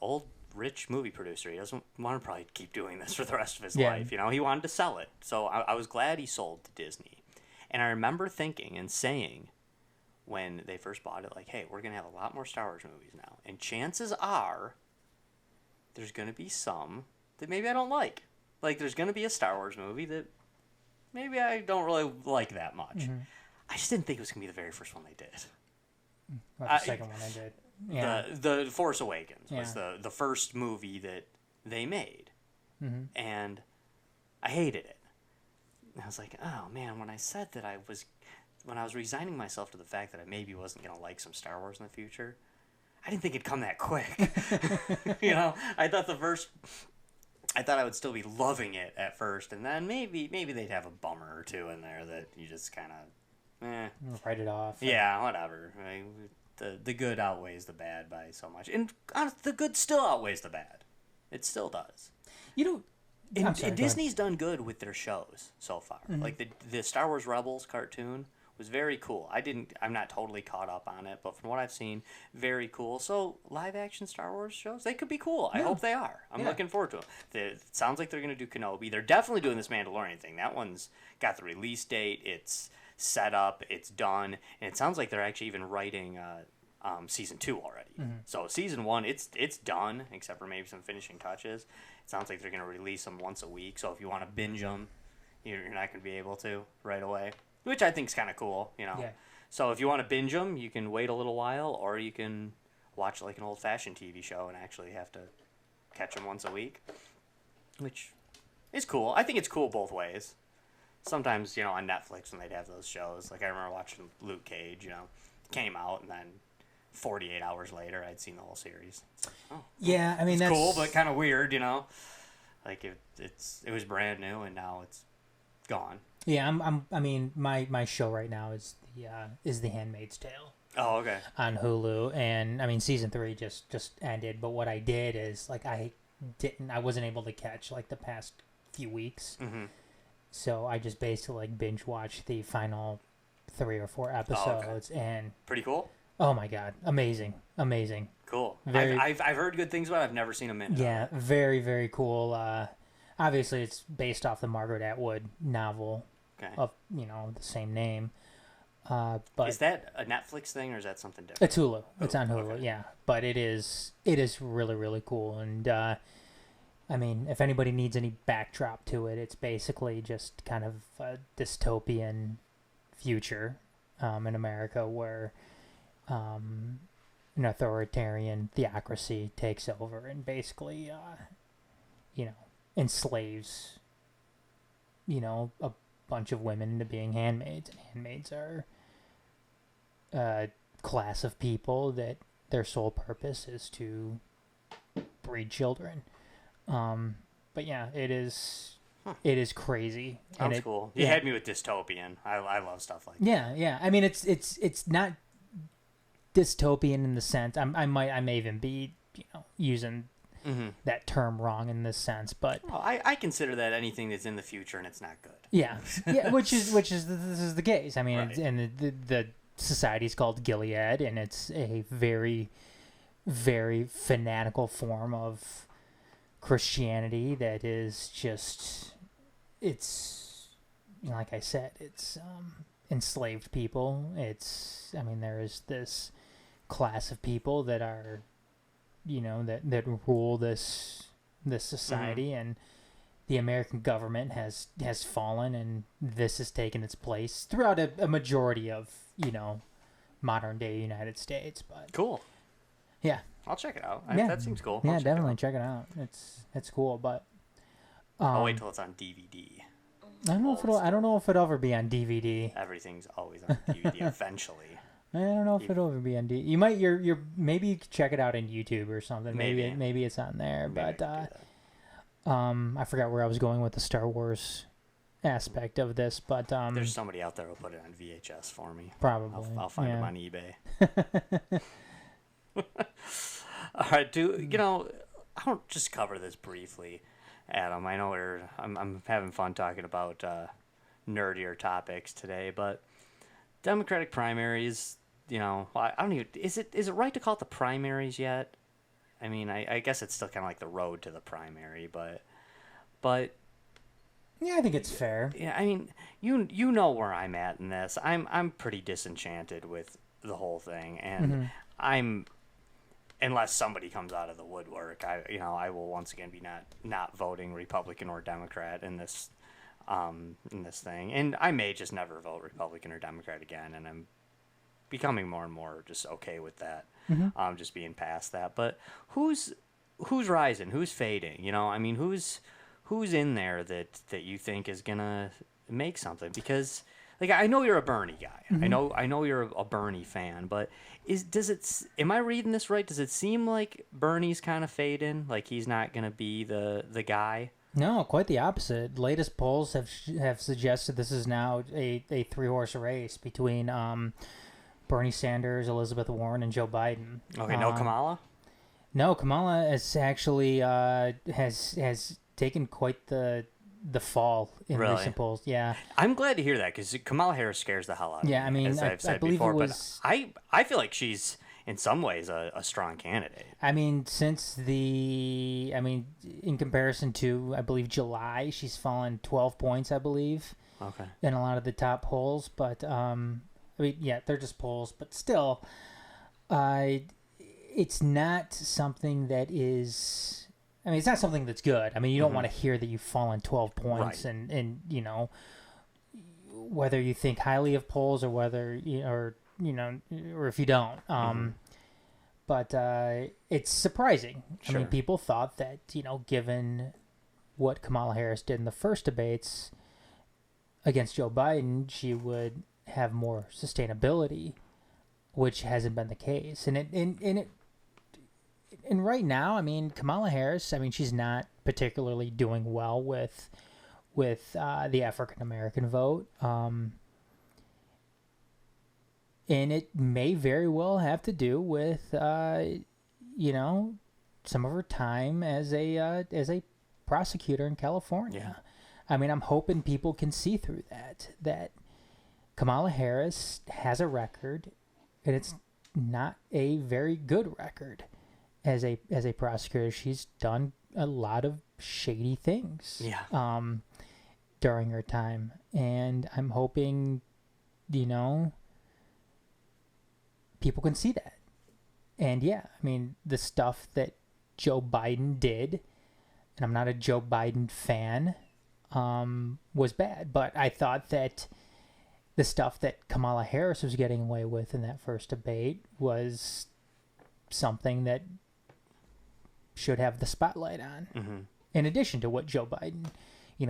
old, rich movie producer. He doesn't want to probably keep doing this for the rest of his life. He wanted to sell it. So I was glad he sold to Disney. And I remember thinking and saying when they first bought it, like, hey, we're going to have a lot more Star Wars movies now. And chances are there's going to be some that maybe I don't like. Like, there's going to be a Star Wars movie that maybe I don't really like that much. Mm-hmm. I just didn't think it was going to be the very first one they did. Well, the second one I did. Yeah. The Force Awakens was the first movie that they made. Mm-hmm. And I hated it. And I was like, oh man, when I said that when I was resigning myself to the fact that I maybe wasn't going to like some Star Wars in the future, I didn't think it'd come that quick. I thought I would still be loving it at first, and then maybe they'd have a bummer or 2 in there that you just kind of, write it off. Yeah, whatever. The good outweighs the bad by so much, and the good still outweighs the bad. It still does. And Disney's done good with their shows so far. Mm-hmm. Like the Star Wars Rebels cartoon was very cool. I'm not totally caught up on it, but from what I've seen, very cool. So live action Star Wars shows, they could be cool. I hope they are. I'm looking forward to them. It sounds like they're going to do Kenobi. They're definitely doing this Mandalorian thing. That one's got the release date. It's set up. It's done. And it sounds like they're actually even writing season 2 already. Mm-hmm. So season 1, it's done, except for maybe some finishing touches. It sounds like they're going to release them once a week. So if you want to binge them, you're not going to be able to right away, which I think is kind of cool, you know. Yeah. So if you want to binge them, you can wait a little while, or you can watch like an old-fashioned TV show and actually have to catch them once a week, which is cool. I think it's cool both ways. Sometimes, you know, on Netflix when they'd have those shows, like I remember watching Luke Cage, you know, came out and then 48 hours later I'd seen the whole series. Oh, Yeah, I mean, it's that's cool, but kind of weird, you know. Like it was brand new and now it's gone. Yeah, I mean, my show right now is the Handmaid's Tale Oh, okay. on Hulu, and I mean, season 3 just ended. But what I did is like I wasn't able to catch like the past few weeks, so I just basically like binge watched the final 3 or 4 episodes, and Pretty cool. oh my god, amazing. Cool. Very- I've heard good things about it. I've never seen a minute. Yeah, very, very cool. Obviously, it's based off the Margaret Atwood novel Okay. of the same name. But Is that a Netflix thing or is that something different? it's Hulu. It's on Hulu. Okay. Yeah, but it is really, really cool. And I mean, if anybody needs any backdrop to it, it's basically just kind of a dystopian future in America where an authoritarian theocracy takes over and basically, enslaves, a bunch of women into being handmaids. And handmaids are a class of people that their sole purpose is to breed children. But yeah, it is crazy. Sounds cool. You had me with dystopian. I love stuff like that. Yeah. I mean, it's not dystopian in the sense I may even be using that term wrong in this sense, but Well, I consider that anything that's in the future and it's not good. yeah, which is this is the case. I mean, Right. and the society is called Gilead, and it's a very, very fanatical form of Christianity that is just like I said, it's enslaved people. There is this class of people that are that rule this society, and the American government has fallen, and this has taken its place throughout a majority of modern day United States. But Cool. yeah, I'll check it out. Yeah. That seems cool. yeah, I'll check it definitely out. check it out. It's cool, but I'll wait till it's on DVD. I don't know if it'll ever be on DVD. Everything's always on DVD eventually. I don't know if it'll ever be on DVD. You might maybe you could check it out on YouTube or something. Maybe it's on there. Maybe I But can do that. I forgot where I was going with the Star Wars aspect of this, but There's somebody out there who'll put it on VHS for me. probably I'll find yeah. them on eBay. All right, I don't just cover this briefly, Adam. I know I'm having fun talking about nerdier topics today, but Democratic primaries, I don't even, is it right to call it the primaries yet? I mean, I guess it's still kind of like the road to the primary, but Yeah, I think it's fair. yeah, I mean, you know where I'm at in this. I'm pretty disenchanted with the whole thing, and I'm, unless somebody comes out of the woodwork, I will once again be not voting Republican or Democrat in this thing, and I may just never vote Republican or Democrat again, and I'm becoming more and more just okay with that, just being past that. But who's rising? Who's fading? I mean, who's in there that you think is gonna make something? Because like I know you're a Bernie guy. I know you're a Bernie fan, but am I reading this right? Does it seem like Bernie's kind of fading? Like he's not gonna be the guy? No, quite the opposite. Latest polls have suggested this is now a 3-horse race between Bernie Sanders, Elizabeth Warren, and Joe Biden. Okay, no Kamala? No, Kamala has actually has taken quite the fall in Really? recent polls. Yeah. I'm glad to hear that because Kamala Harris scares the hell out of me. Yeah, I mean, as I I've said believe it before, was- but I feel like she's in some ways a strong candidate. I mean, in comparison to, I believe, July, she's fallen 12 points, I believe, Okay. in a lot of the top polls. But, yeah, they're just polls. But still, it's not something that is I mean, it's not something that's good. I mean, you don't want to hear that you've fallen 12 points, Right. and whether you think highly of polls or whether or if you don't. But it's surprising. Sure. I mean, people thought that given what Kamala Harris did in the first debates against Joe Biden, she would have more sustainability, which hasn't been the case. And right now, I mean, Kamala Harris, I mean, she's not particularly doing well with the African American vote. And it may very well have to do with some of her time as a prosecutor in California. Yeah. I mean, I'm hoping people can see through that Kamala Harris has a record, and it's not a very good record as a prosecutor. She's done a lot of shady things. Yeah. During her time, and I'm hoping people can see that. And yeah, I mean, the stuff that Joe Biden did, and I'm not a Joe Biden fan, was bad. But I thought that the stuff that Kamala Harris was getting away with in that first debate was something that should have the spotlight on, in addition to what Joe Biden,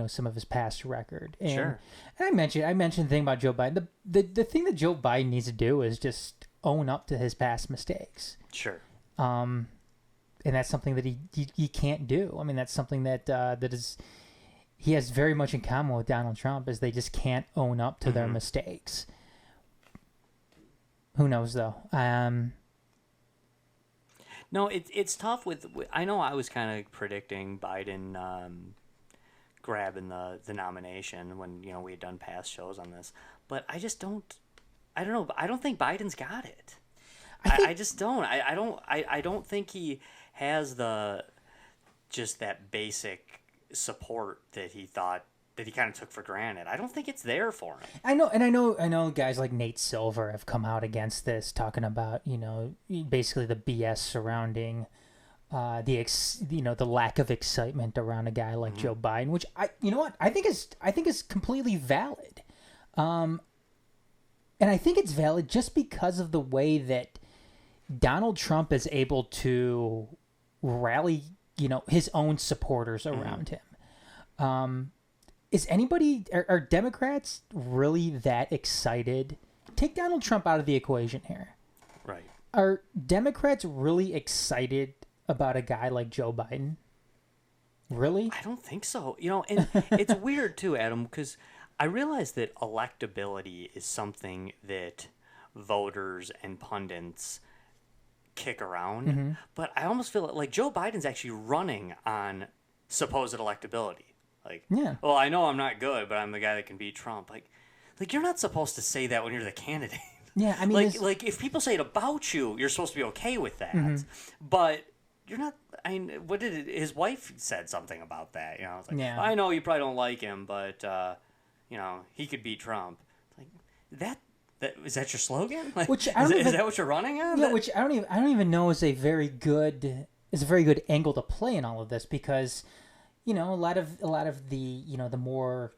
some of his past record. And, Sure. And I mentioned the thing about Joe Biden. The thing that Joe Biden needs to do is just own up to his past mistakes. Sure. And that's something that he can't do. I mean, that's something that he has very much in common with Donald Trump, is they just can't own up to their mistakes. Who knows though? No, it's tough with. I know I was kind of predicting Biden grabbing the nomination when we had done past shows on this, but I just don't. I don't know. I don't think Biden's got it. I just don't. I don't think he has just that basic support that he thought that he kind of took for granted. I don't think it's there for him. I know guys like Nate Silver have come out against this, talking about basically the BS surrounding the lack of excitement around a guy like Joe Biden, which I think is completely valid. And I think it's valid just because of the way that Donald Trump is able to rally, his own supporters around him. Are Democrats really that excited? Take Donald Trump out of the equation here. Right. Are Democrats really excited about a guy like Joe Biden? Really? I don't think so. And it's weird too, Adam, because I realize that electability is something that voters and pundits kick around, but I almost feel like Joe Biden's actually running on supposed electability. Like, Yeah. well, I know I'm not good, but I'm the guy that can beat Trump. Like you're not supposed to say that when you're the candidate. Yeah, I mean, like if people say it about you, you're supposed to be okay with that. But you're not. I mean, what did his wife said something about that? It's like, Yeah. I know you probably don't like him, but he could beat Trump. Like that is that your slogan? Like, Which is that what you're running on? Yeah, which I don't even know is a very good angle to play in all of this, because a lot of the the more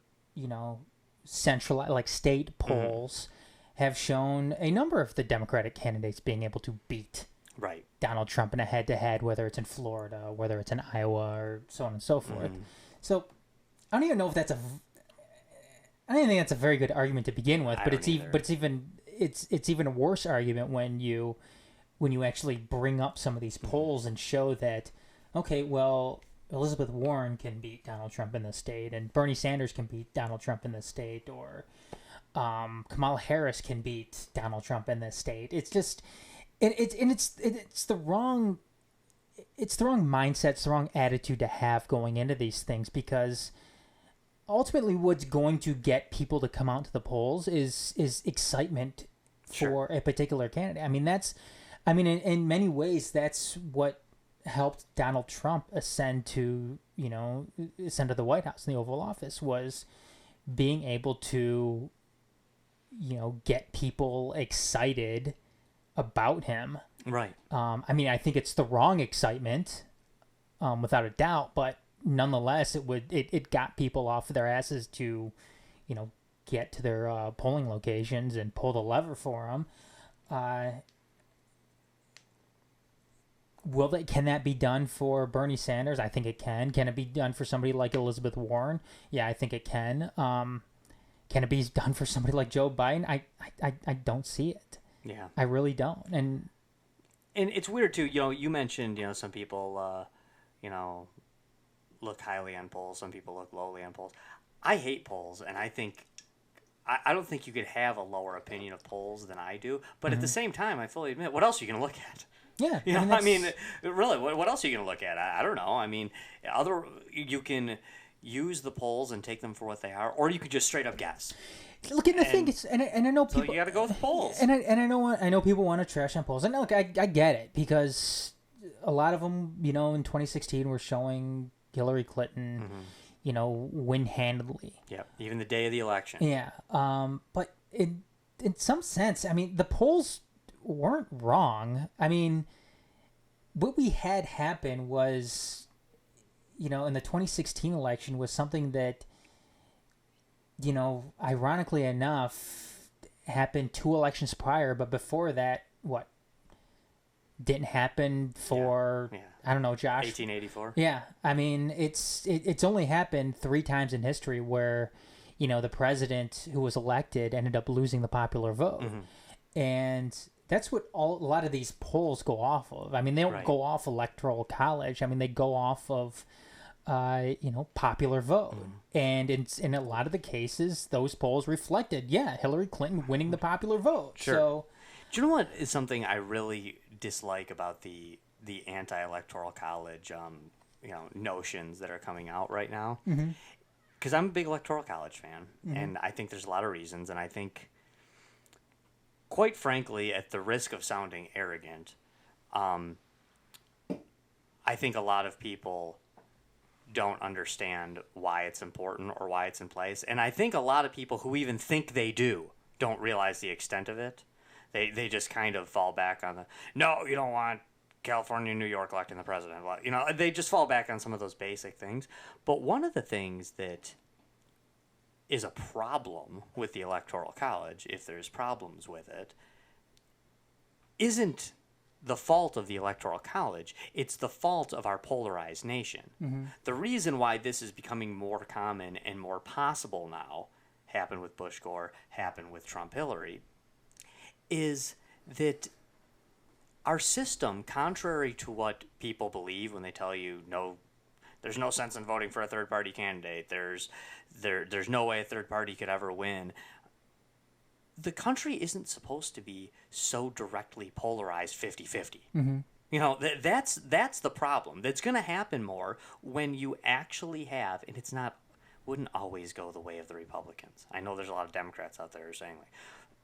centralized, like, state polls have shown a number of the Democratic candidates being able to beat Right. Donald Trump in a head-to-head, whether it's in Florida, whether it's in Iowa, or so on and so forth. So I don't even know if I don't even think that's a very good argument to begin with. But it's even a worse argument when you actually bring up some of these polls and show that, okay, well, Elizabeth Warren can beat Donald Trump in this state, and Bernie Sanders can beat Donald Trump in this state, or Kamala Harris can beat Donald Trump in this state. It's just it's the wrong mindset, it's the wrong attitude to have going into these things, because ultimately what's going to get people to come out to the polls is excitement for a particular candidate. In many ways that's what helped Donald Trump ascend to the White House, in the Oval Office, was being able to get people excited about him. Right. I think it's the wrong excitement without a doubt. But nonetheless, it got people off their asses to, get to their polling locations and pull the lever for them. Can that be done for Bernie Sanders? I think it can. Can it be done for somebody like Elizabeth Warren? Yeah, I think it can. Can it be done for somebody like Joe Biden? I don't see it. Yeah, I really don't. And it's weird too. You mentioned some people look highly on polls. Some people look lowly on polls. I hate polls, and I think I don't think you could have a lower opinion of polls than I do. But at the same time, I fully admit, what else are you going to look at? yeah, Really, what else are you going to look at? I don't know. I mean, you can use the polls and take them for what they are, or you could just straight up guess. Look at the thing, and I know people. So you got to go with polls. And I know people want to trash on polls, and look, I get it, because a lot of them, in 2016 were showing Hillary Clinton, win handily. Yeah, even the day of the election. Yeah, but in some sense, I mean, the polls weren't wrong. I mean, what we had happen was, in the 2016 election was something that, ironically enough, happened 2 elections prior, but before that, didn't happen for, Yeah. I don't know, Josh. 1884. Yeah, I mean, it's only happened 3 times in history where, the president who was elected ended up losing the popular vote. And that's what a lot of these polls go off of. I mean, they don't go off Electoral College. I mean, they go off of, popular vote. And in a lot of the cases, those polls reflected, Hillary Clinton winning the popular vote. Sure. So, do you know what is something I really dislike about the anti-electoral college notions that are coming out right now? Because I'm a big electoral college fan, and I think there's a lot of reasons, and I think, quite frankly, at the risk of sounding arrogant, I think a lot of people don't understand why it's important or why it's in place. And I think a lot of people who even think they do don't realize the extent of it. They just kind of fall back on no, you don't want California and New York electing the president. They just fall back on some of those basic things. But one of the things that is a problem with the Electoral College, if there's problems with it, isn't the fault of the Electoral College. It's the fault of our polarized nation. The reason why this is becoming more common and more possible now, happened with Bush Gore, happened with Trump Hillary, is that our system, contrary to what people believe when they tell you no, there's no sense in voting for a third party candidate, there's no way a third party could ever win. The country isn't supposed to be so directly polarized 50-50. That's the problem. That's going to happen more when you actually have, and wouldn't always go the way of the Republicans. I know there's a lot of Democrats out there who are saying,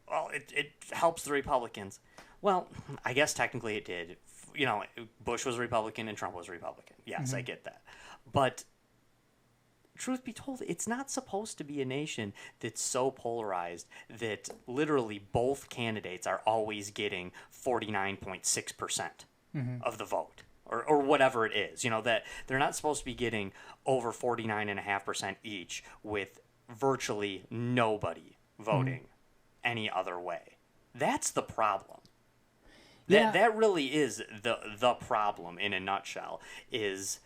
well, it helps the Republicans. Well, I guess technically it did. Bush was a Republican and Trump was a Republican. Yes, I get that. But truth be told, it's not supposed to be a nation that's so polarized that literally both candidates are always getting 49.6% of the vote. Or whatever it is. That they're not supposed to be getting over 49.5% each with virtually nobody voting any other way. That's the problem. That really is the problem in a nutshell, is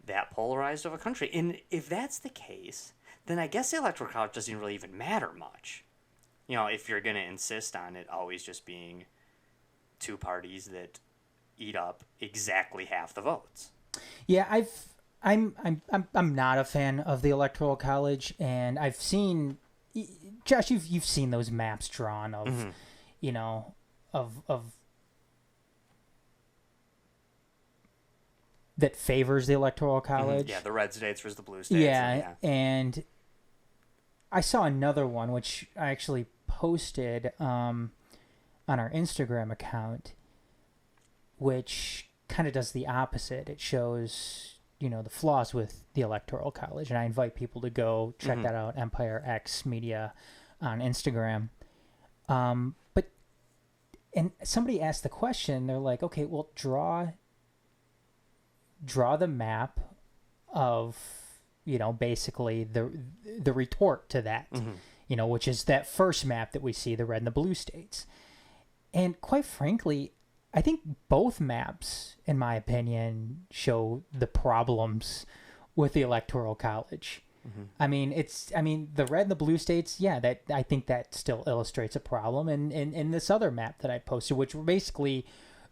that polarized of a country. And if that's the case, then I guess the Electoral College doesn't really even matter much. If you're going to insist on it always just being 2 parties that eat up exactly half the votes. Yeah, I'm not a fan of the Electoral College, and I've seen, Josh, you've seen those maps drawn of, of that favors the Electoral College. Yeah, the red states versus the blue states. Yeah, and I saw another one which I actually posted on our Instagram account, which kind of does the opposite. It shows, the flaws with the Electoral College, and I invite people to go check that out, Empire X Media on Instagram. And somebody asked the question, they're like, okay, well, draw draw the map of, basically the retort to that, which is that first map that we see, the red and the blue states. And quite frankly, I think both maps, in my opinion, show the problems with the Electoral College. I mean, the red and the blue states, I think that still illustrates a problem. And in this other map that I posted, which basically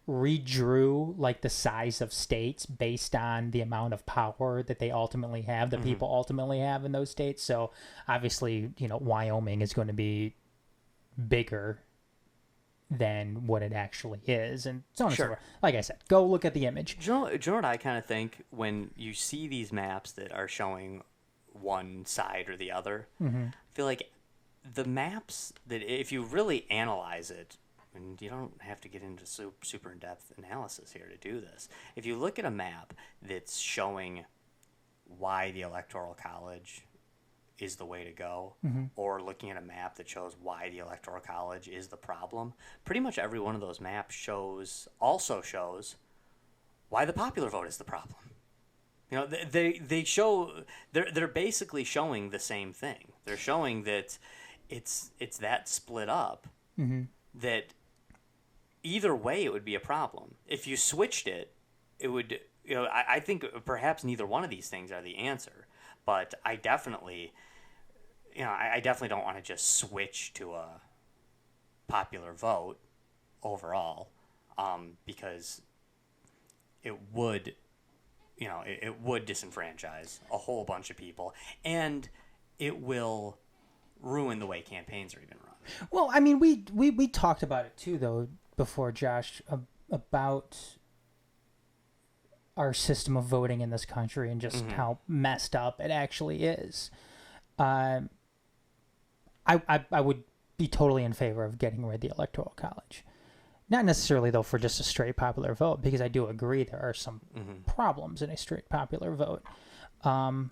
redrew like the size of states based on the amount of power that they ultimately have, the people ultimately have in those states. So obviously, Wyoming is going to be bigger than what it actually is, and so on and so forth. Like I said, go look at the image. Do you know what I kind of think when you see these maps that are showing one side or the other? I feel like the maps that, if you really analyze it, and you don't have to get into super in-depth analysis here to do this. If you look at a map that's showing why the Electoral College is the way to go, or looking at a map that shows why the Electoral College is the problem, pretty much every one of those maps also shows why the popular vote is the problem. They show, they're basically showing the same thing. They're showing that it's that split up that either way it would be a problem. If you switched it, it would, I think perhaps neither one of these things are the answer, but I definitely don't want to just switch to a popular vote overall, because it would disenfranchise a whole bunch of people, and it will ruin the way campaigns are even run. Well, I mean, we talked about it too, though, before, Josh, about our system of voting in this country and just how messed up it actually is. I would be totally in favor of getting rid of the Electoral College. Not necessarily, though, for just a straight popular vote, because I do agree there are some problems in a straight popular vote. But,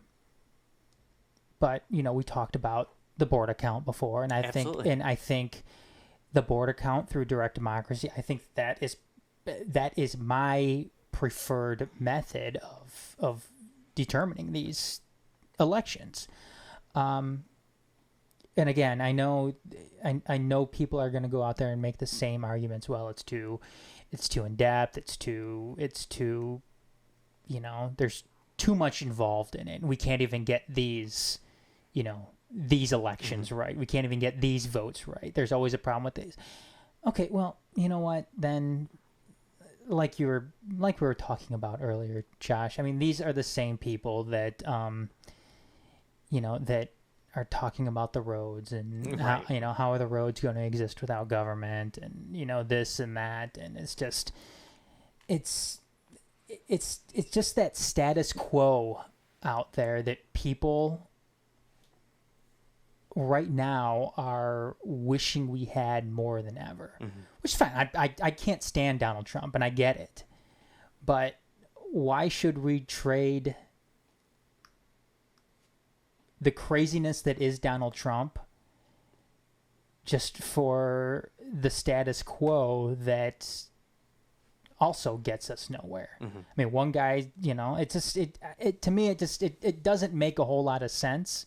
we talked about the board count before, and I think the board count through direct democracy, I think that is my preferred method of determining these elections. And again, I know people are going to go out there and make the same arguments. Well, it's too in depth. It's too, there's too much involved in it. We can't even get these elections right. We can't even get these votes right. There's always a problem with these. Okay, well, you know what? Then, like we were talking about earlier, Josh. I mean, these are the same people that, that are talking about the roads and how are the roads going to exist without government, and this and that, and it's just that status quo out there that people right now are wishing we had more than ever, which is fine. I can't stand Donald Trump, and I get it, but why should we trade the craziness that is Donald Trump just for the status quo that also gets us nowhere? I mean, one guy, to me, it doesn't make a whole lot of sense.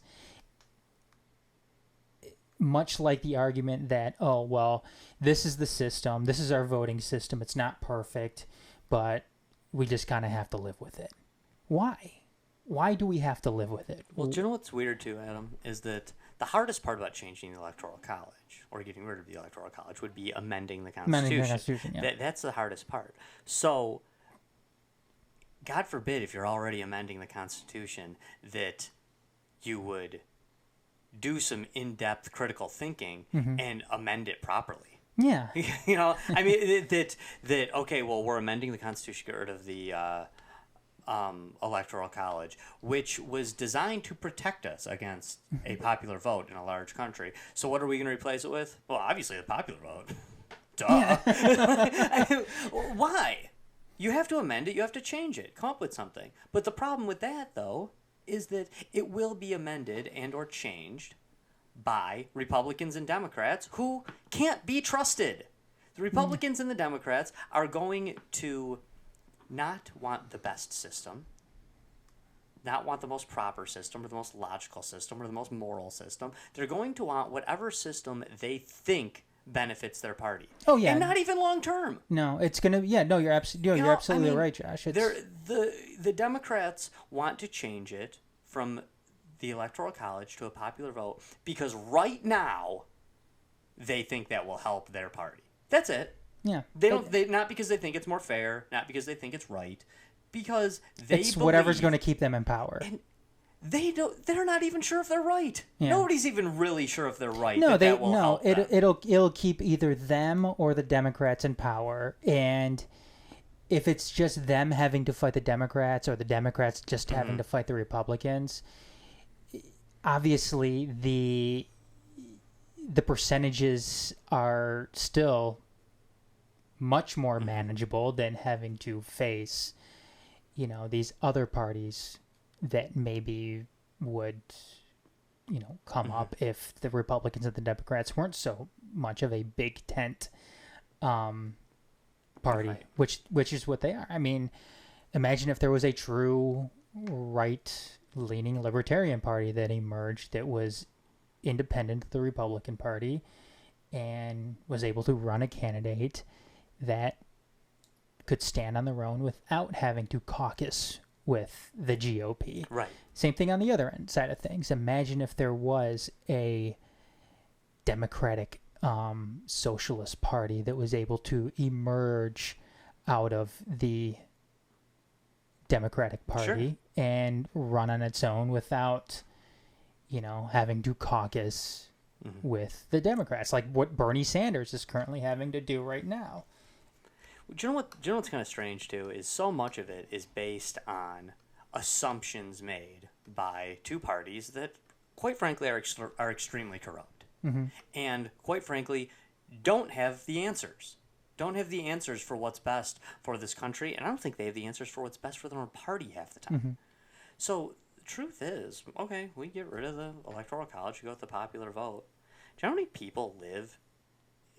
Much like the argument that, oh, well, this is the system, this is our voting system, it's not perfect, but we just kind of have to live with it. Why? Why do we have to live with it? Well, do you know what's weird too, Adam, is that the hardest part about changing the Electoral College, or getting rid of the Electoral College, would be amending the Constitution. Yeah. That's the hardest part. So, God forbid, if you're already amending the Constitution, that you would do some in-depth critical thinking and amend it properly. Yeah. I mean, that okay, well, we're amending the Constitution to get rid of the Electoral College, which was designed to protect us against a popular vote in a large country. So what are we going to replace it with? Well, obviously the popular vote. Duh. Yeah. I mean, why? You have to amend it. You have to change it. Come up with something. But the problem with that, though, is that it will be amended and or changed by Republicans and Democrats who can't be trusted. The Republicans and the Democrats are going to not want the best system, not want the most proper system or the most logical system or the most moral system. They're going to want whatever system they think benefits their party. Oh, yeah. And not even long term. No, it's gonna. Yeah, no, you're absolutely. You're absolutely right, Josh. The Democrats want to change it from the Electoral College to a popular vote because right now they think that will help their party. That's it. Yeah. They don't. They not because they think it's more fair, not because they think it's right, because they. It's whatever's going to keep them in power. And they don't. They're not even sure if they're right. Yeah. Nobody's even really sure if they're right. No, that will help them. It'll keep either them or the Democrats in power, and if it's just them having to fight the Democrats or the Democrats just having to fight the Republicans, obviously the percentages are still much more manageable than having to face, these other parties that maybe would, come up if the Republicans and the Democrats weren't so much of a big tent party, Right. which is what they are. I mean, imagine if there was a true right-leaning libertarian party that emerged that was independent of the Republican Party and was able to run a candidate that could stand on their own without having to caucus with the GOP. Right. Same thing on the other end side of things. Imagine if there was a Democratic socialist party that was able to emerge out of the Democratic Party and run on its own without, having to caucus with the Democrats, like what Bernie Sanders is currently having to do right now. Do you know what's kind of strange too is so much of it is based on assumptions made by two parties that, quite frankly, are extremely corrupt, and quite frankly, don't have the answers. Don't have the answers for what's best for this country, and I don't think they have the answers for what's best for their own party half the time. So the truth is, okay, we get rid of the Electoral College, go with the popular vote. Do you know how many people live?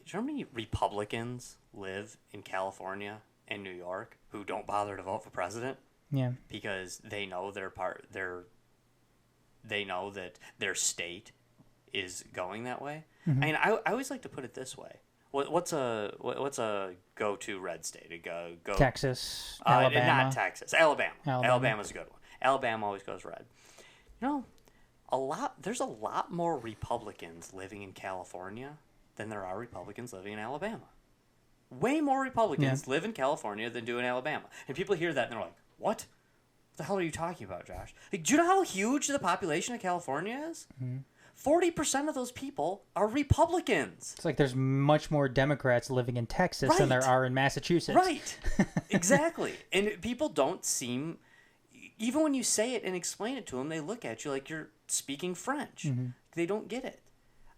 Do you know how many Republicans live in California and New York who don't bother to vote for president? Yeah. Because they know they know that their state is going that way. I mean, I always like to put it this way. What's a go-to red state? Go Texas, Alabama. Not Texas. Alabama. Alabama's a good one. Alabama always goes red. There's a lot more Republicans living in California than there are Republicans living in Alabama. Way more Republicans live in California than do in Alabama. And people hear that and they're like, what? What the hell are you talking about, Josh? Like, do you know how huge the population of California is? 40% of those people are Republicans. It's like there's much more Democrats living in Texas than there are in Massachusetts. Right. Exactly. And people don't seem, even when you say it and explain it to them, they look at you like you're speaking French. They don't get it.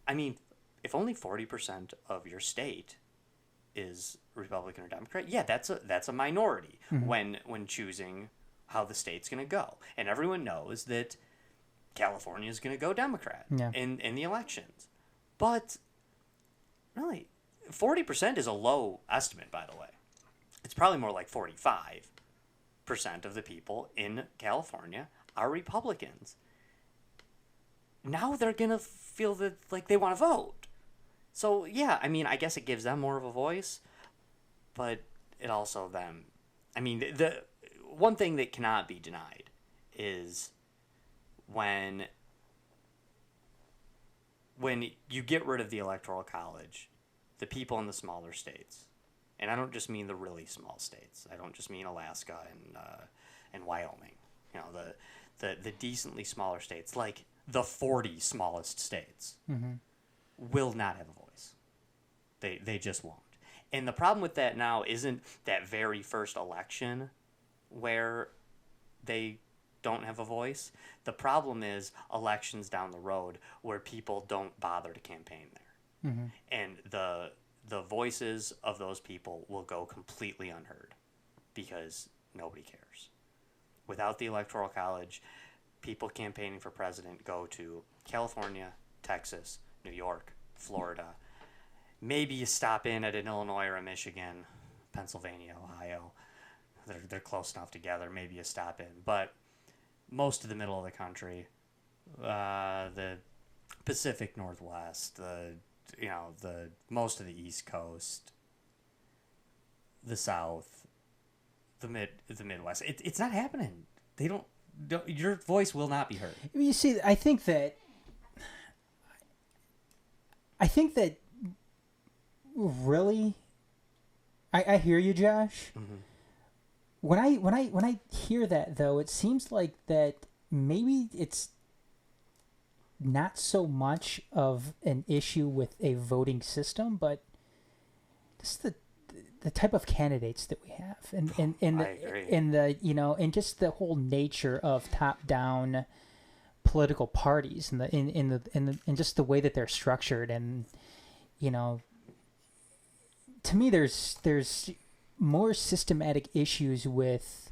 I mean, if only 40% of your state is Republican or Democrat, yeah, that's a minority when choosing how the state's going to go. And everyone knows that California is going to go Democrat in the elections. But really, 40% is a low estimate, by the way. It's probably more like 45% of the people in California are Republicans. Now they're going to feel that like they want to vote. So, yeah, I mean, I guess it gives them more of a voice, but it also them. I mean, the one thing that cannot be denied is when you get rid of the Electoral College, the people in the smaller states, and I don't just mean the really small states. I don't just mean Alaska and Wyoming. The decently smaller states, like the 40 smallest states, will not have a voice. They just won't. And the problem with that now isn't that very first election where they don't have a voice. The problem is elections down the road where people don't bother to campaign there. And the voices of those people will go completely unheard because nobody cares. Without the Electoral College, people campaigning for president go to California, Texas, New York, Florida. Maybe you stop in at an Illinois or a Michigan, Pennsylvania, Ohio. they're close enough together. Maybe you stop in, but most of the middle of the country, the Pacific Northwest, the most of the East Coast, the South, the Midwest. It's not happening. They don't. Your voice will not be heard. You see, I think that really, I hear you, Josh. Mm-hmm. When I hear that, though, it seems like that maybe it's not so much of an issue with a voting system, but just the type of candidates that we have, and I agree. and just the whole nature of top down political parties, and just the way that they're structured, and to me, there's more systematic issues with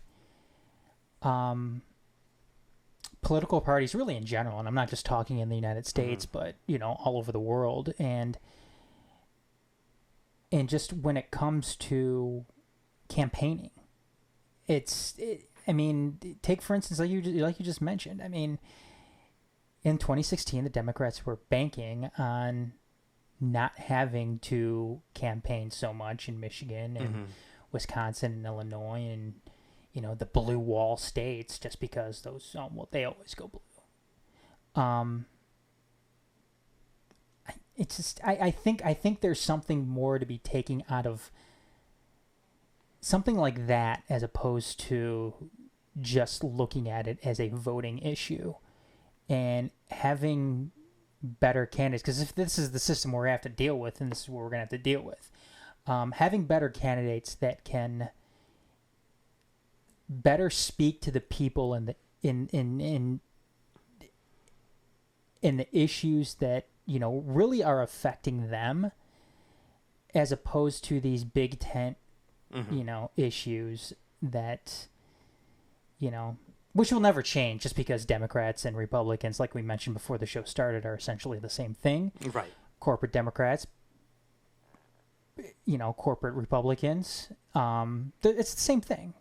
political parties, really in general, and I'm not just talking in the United States, but all over the world, and just when it comes to campaigning, I mean, take for instance, like you just mentioned. I mean, in 2016, the Democrats were banking on not having to campaign so much in Michigan and Wisconsin and Illinois and the blue wall states, just because those they always go blue. It's just I think there's something more to be taken out of something like that, as opposed to just looking at it as a voting issue and having better candidates. Because if this is the system we're going to have to deal with, and this is what we're going to have to deal with, having better candidates that can better speak to the people in the issues that really are affecting them, as opposed to these big tent issues that which will never change, just because Democrats and Republicans, like we mentioned before the show started, are essentially the same thing. Right. Corporate Democrats, corporate Republicans, it's the same thing.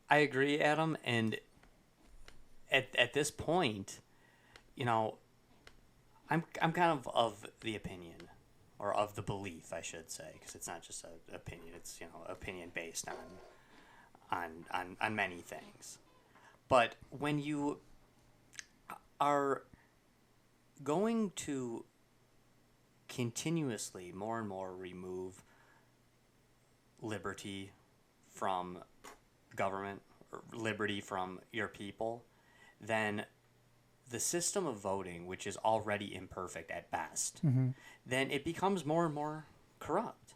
I agree, Adam, and at this point, I'm kind of the opinion, or of the belief, I should say, because it's not just an opinion. It's opinion based on many things. But when you are going to continuously more and more remove liberty from government, or liberty from your people, then the system of voting, which is already imperfect at best, then it becomes more and more corrupt.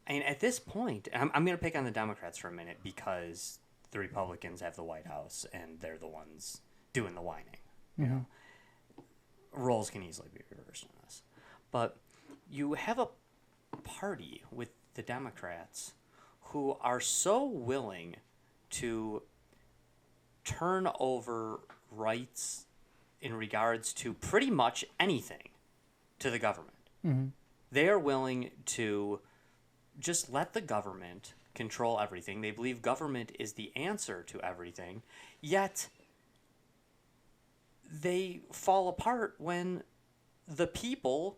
I mean, at this point, and I'm going to pick on the Democrats for a minute, because the Republicans have the White House and they're the ones doing the whining. Roles can easily be reversed on this. But you have a party with the Democrats who are so willing to turn over rights in regards to pretty much anything to the government. They are willing to just let the government control everything. They believe government is the answer to everything, yet they fall apart when the people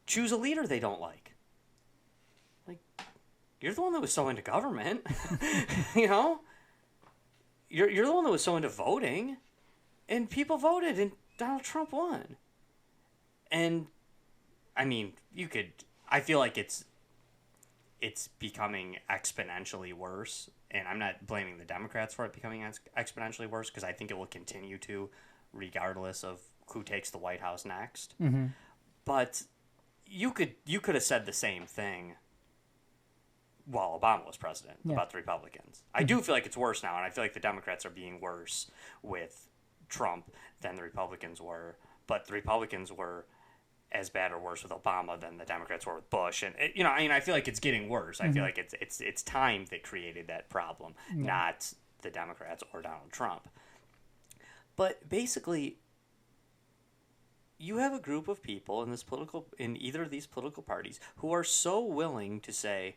choose a leader they don't like. Like, you're the one that was so into government, You're the one that was so into voting, and people voted, and Donald Trump won. And, I mean, I feel like it's becoming exponentially worse, and I'm not blaming the Democrats for it becoming exponentially worse, because I think it will continue to, regardless of who takes the White House next. But you could have said the same thing while Obama was president about the Republicans. I do feel like it's worse now, and I feel like the Democrats are being worse with Trump than the Republicans were, but the Republicans were as bad or worse with Obama than the Democrats were with Bush, and I feel like it's getting worse. I feel like it's time that created that problem, not the Democrats or Donald Trump. But basically, you have a group of people in either of these political parties who are so willing to say,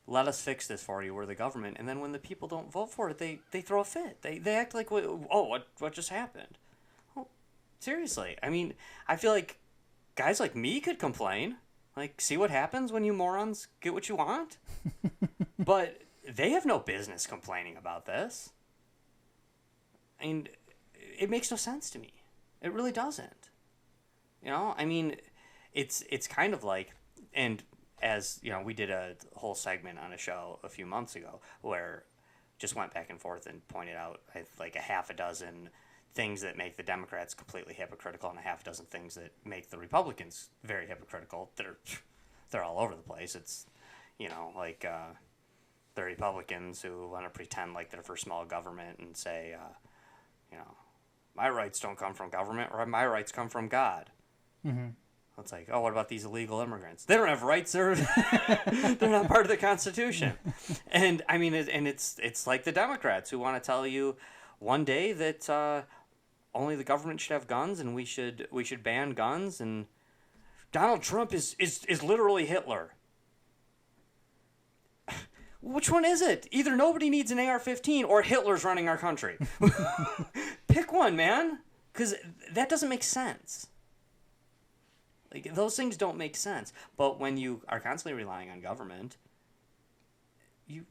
let us fix this for you. We're the government. And then when the people don't vote for it, they throw a fit. They act like, what just happened? Well, seriously. I mean, I feel like guys like me could complain. Like, see what happens when you morons get what you want? But they have no business complaining about this. I mean, it makes no sense to me. It really doesn't. You know, I mean, it's kind of like, and as, you know, we did a whole segment on a show a few months ago where just went back and forth and pointed out like a half a dozen things that make the Democrats completely hypocritical and a half a dozen things that make the Republicans very hypocritical. They're all over the place. It's, you know, like the Republicans who want to pretend like they're for small government and say, you know, my rights don't come from government, or my rights come from God. Mm-hmm. It's like, oh, what about these illegal immigrants? They don't have rights. They're not part of the Constitution. And I mean, it's like the Democrats who want to tell you one day that only the government should have guns and we should ban guns, and Donald Trump is literally Hitler. Which one is it? Either nobody needs an AR-15 or Hitler's running our country. Pick one, man, because that doesn't make sense. Like, those things don't make sense. But when you are constantly relying on government, you're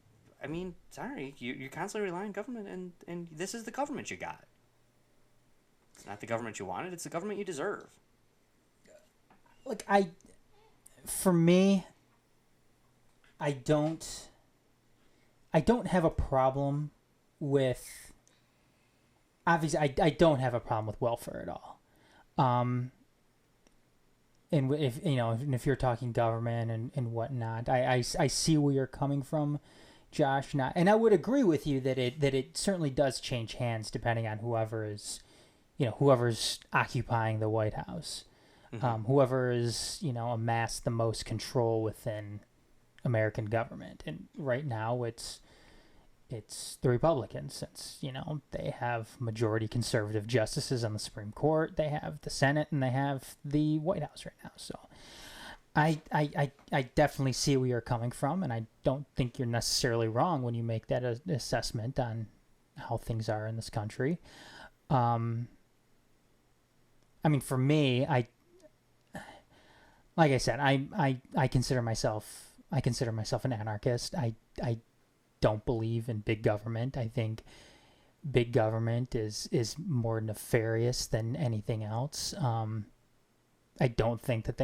constantly relying on government, and this is the government you got. It's not the government you wanted, it's the government you deserve. Like, for me, I don't have a problem with, obviously, I don't have a problem with welfare at all. And if you're talking government and whatnot, I see where you're coming from, Josh. And I would agree with you that it certainly does change hands depending on whoever's occupying the White House, whoever is amassed the most control within American government. And right now it's the Republicans, since they have majority conservative justices on the Supreme Court, they have the Senate, and they have the White House right now. So I definitely see where you're coming from, and I don't think you're necessarily wrong when you make that assessment on how things are in this country. I mean, for me, like I said, I consider myself an anarchist. I don't believe in big government. I think big government is more nefarious than anything else. I don't think that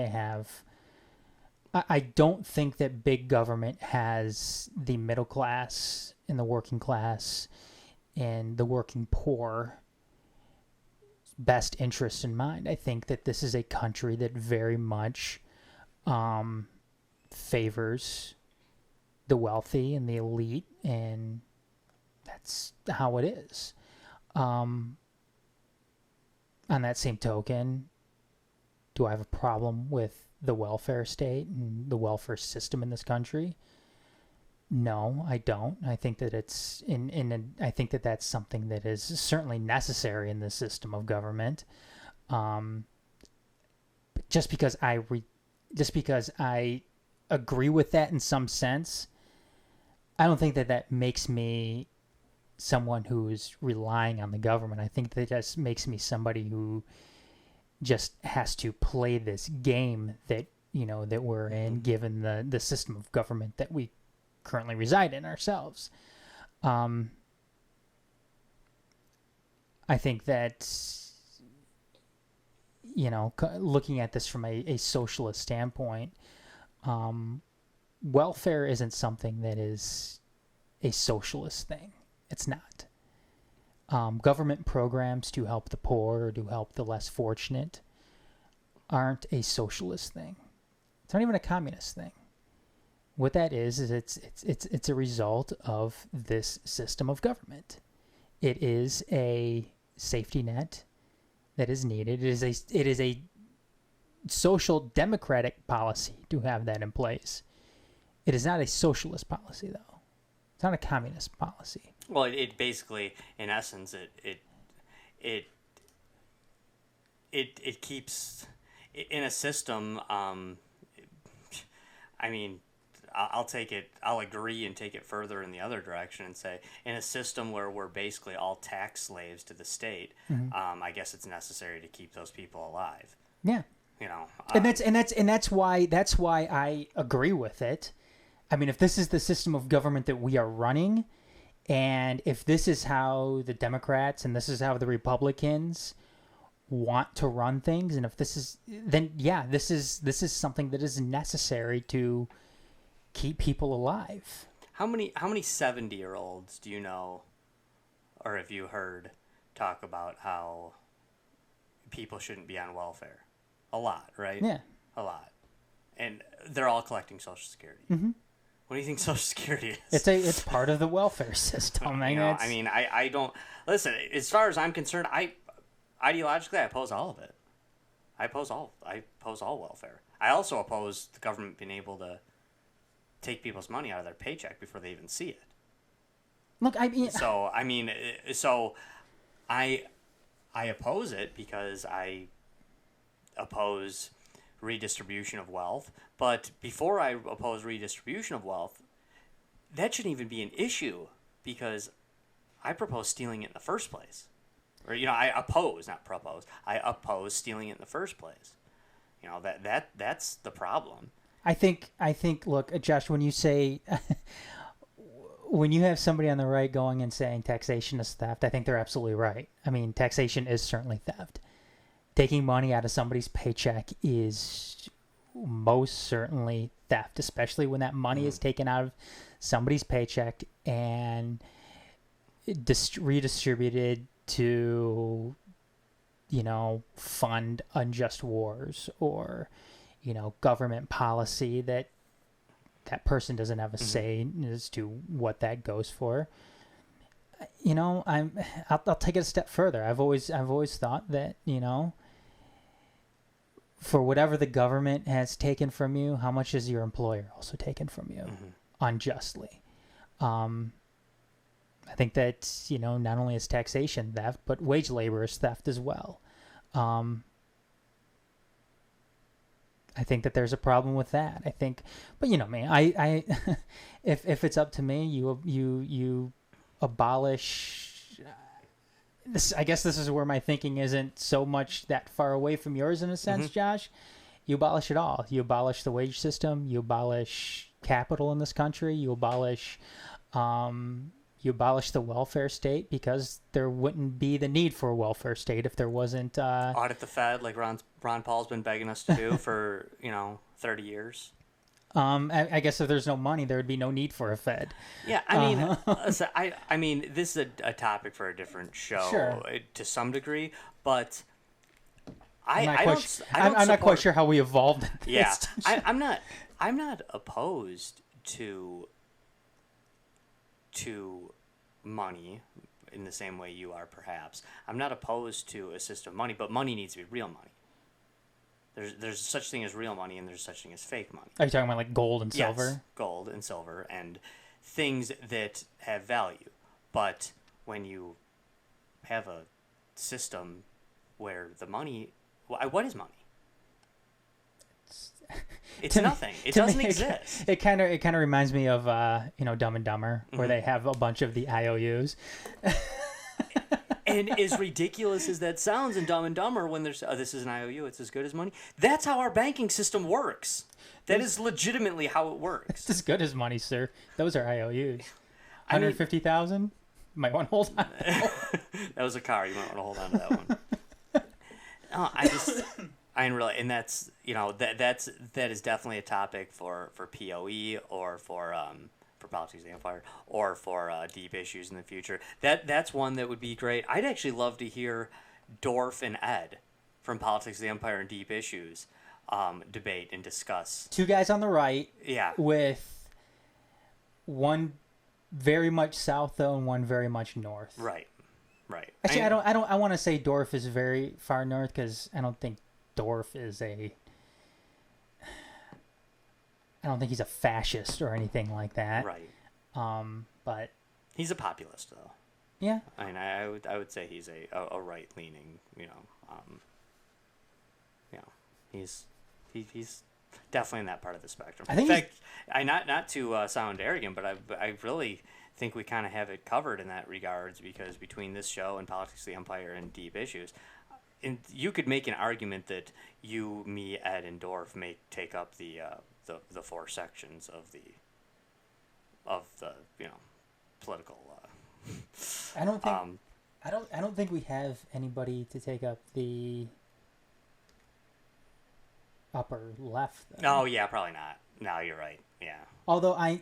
I don't think that big government has the middle class and the working class and the working poor best interest in mind. I think that this is a country that very much favors the wealthy and the elite, and that's how it is. On that same token, do I have a problem with the welfare state and the welfare system in this country? No, I don't. I think that it's I think that that's something that is certainly necessary in the system of government. But just because I agree with that in some sense, I don't think that makes me someone who's relying on the government. I think that just makes me somebody who just has to play this game that we're in, given the system of government that we currently reside in ourselves. I think that looking at this from a socialist standpoint, welfare isn't something that is a socialist thing. It's not. Government programs to help the poor or to help the less fortunate aren't a socialist thing. It's not even a communist thing. What that is it's a result of this system of government. It is a safety net that is needed. It is a social democratic policy to have that in place. It is not a socialist policy, though. It's not a communist policy. Well, it basically, in essence, it keeps in a system. I mean, I'll take it. I'll agree and take it further in the other direction and say, in a system where we're basically all tax slaves to the state, I guess it's necessary to keep those people alive. Yeah. And that's why I agree with it. I mean, if this is the system of government that we are running, and if this is how the Democrats and this is how the Republicans want to run things, and if this is, then yeah, this is something that is necessary to keep people alive. How many 70-year-olds do you know, or have you heard talk about how people shouldn't be on welfare? A lot, right? Yeah. A lot. And they're all collecting Social Security. Mm-hmm. What do you think Social Security is? It's part of the welfare system. I don't listen. As far as I'm concerned, ideologically I oppose all of it. I oppose all welfare. I also oppose the government being able to take people's money out of their paycheck before they even see it. Look, I oppose it because I oppose redistribution of wealth. But before I oppose redistribution of wealth, that shouldn't even be an issue because I propose stealing it in the first place. Or, I oppose, not propose. I oppose stealing it in the first place. That's the problem. I think. Look, Josh, when you say, when you have somebody on the right going and saying taxation is theft, I think they're absolutely right. I mean, taxation is certainly theft. Taking money out of somebody's paycheck is most certainly theft, especially when that money is taken out of somebody's paycheck and redistributed to, fund unjust wars or, government policy that person doesn't have a say as to what that goes for. I'll take it a step further. I've always thought that, for whatever the government has taken from you, how much has your employer also taken from you unjustly? I think that, not only is taxation theft, but wage labor is theft as well. I think that there's a problem with that. I think, but me, I if it's up to me, you abolish. I guess this is where my thinking isn't so much that far away from yours in a sense, Josh. You abolish it all. You abolish the wage system. You abolish capital in this country. You abolish the welfare state because there wouldn't be the need for a welfare state if there wasn't... Audit the Fed like Ron Paul's been begging us to do for, 30 years. I guess if there's no money, there would be no need for a Fed. Yeah, I mean, listen, I mean, this is a topic for a different show to some degree, but I'm not quite sure how we evolved. Yeah, I'm not opposed to money in the same way you are, perhaps. I'm not opposed to a system of money, but money needs to be real money. There's such thing as real money and there's such thing as fake money. Are you talking about like gold and silver? Yes, gold and silver and things that have value. But when you have a system where the money... What is money? It's nothing. It doesn't exist. It kind of reminds me of Dumb and Dumber, where they have a bunch of the IOUs. And as ridiculous as that sounds in Dumb and Dumber, when there's this is an IOU, it's as good as money. That's how our banking system works. That is legitimately how it works. It's as good as money, sir. Those are IOUs. 150,000. Might want to hold on. That was a car. You might want to hold on to that one. No, I didn't really, and that's that is definitely a topic for POE or for Politics of the Empire or for deep issues in the future. That's one that would be great. I'd actually love to hear Dorf and Ed from Politics of the Empire and Deep Issues debate and discuss. Two guys on the right, yeah, with one very much south though and one very much north. Right. Actually, I want to say Dorf is very far north because I don't think Dorf is I don't think he's a fascist or anything like that. Right. But he's a populist, though. Yeah. I mean, I would say he's a right leaning. He's definitely in that part of the spectrum. I think in fact, not to sound arrogant, but I really think we kind of have it covered in that regards, because between this show and Politics of the Empire and Deep Issues, and you could make an argument that you, me, Ed, and Dorf take up the 4 sections of the political. I don't think I don't think we have anybody to take up the upper left, though. Oh yeah, probably not. No, you're right. Yeah. Although I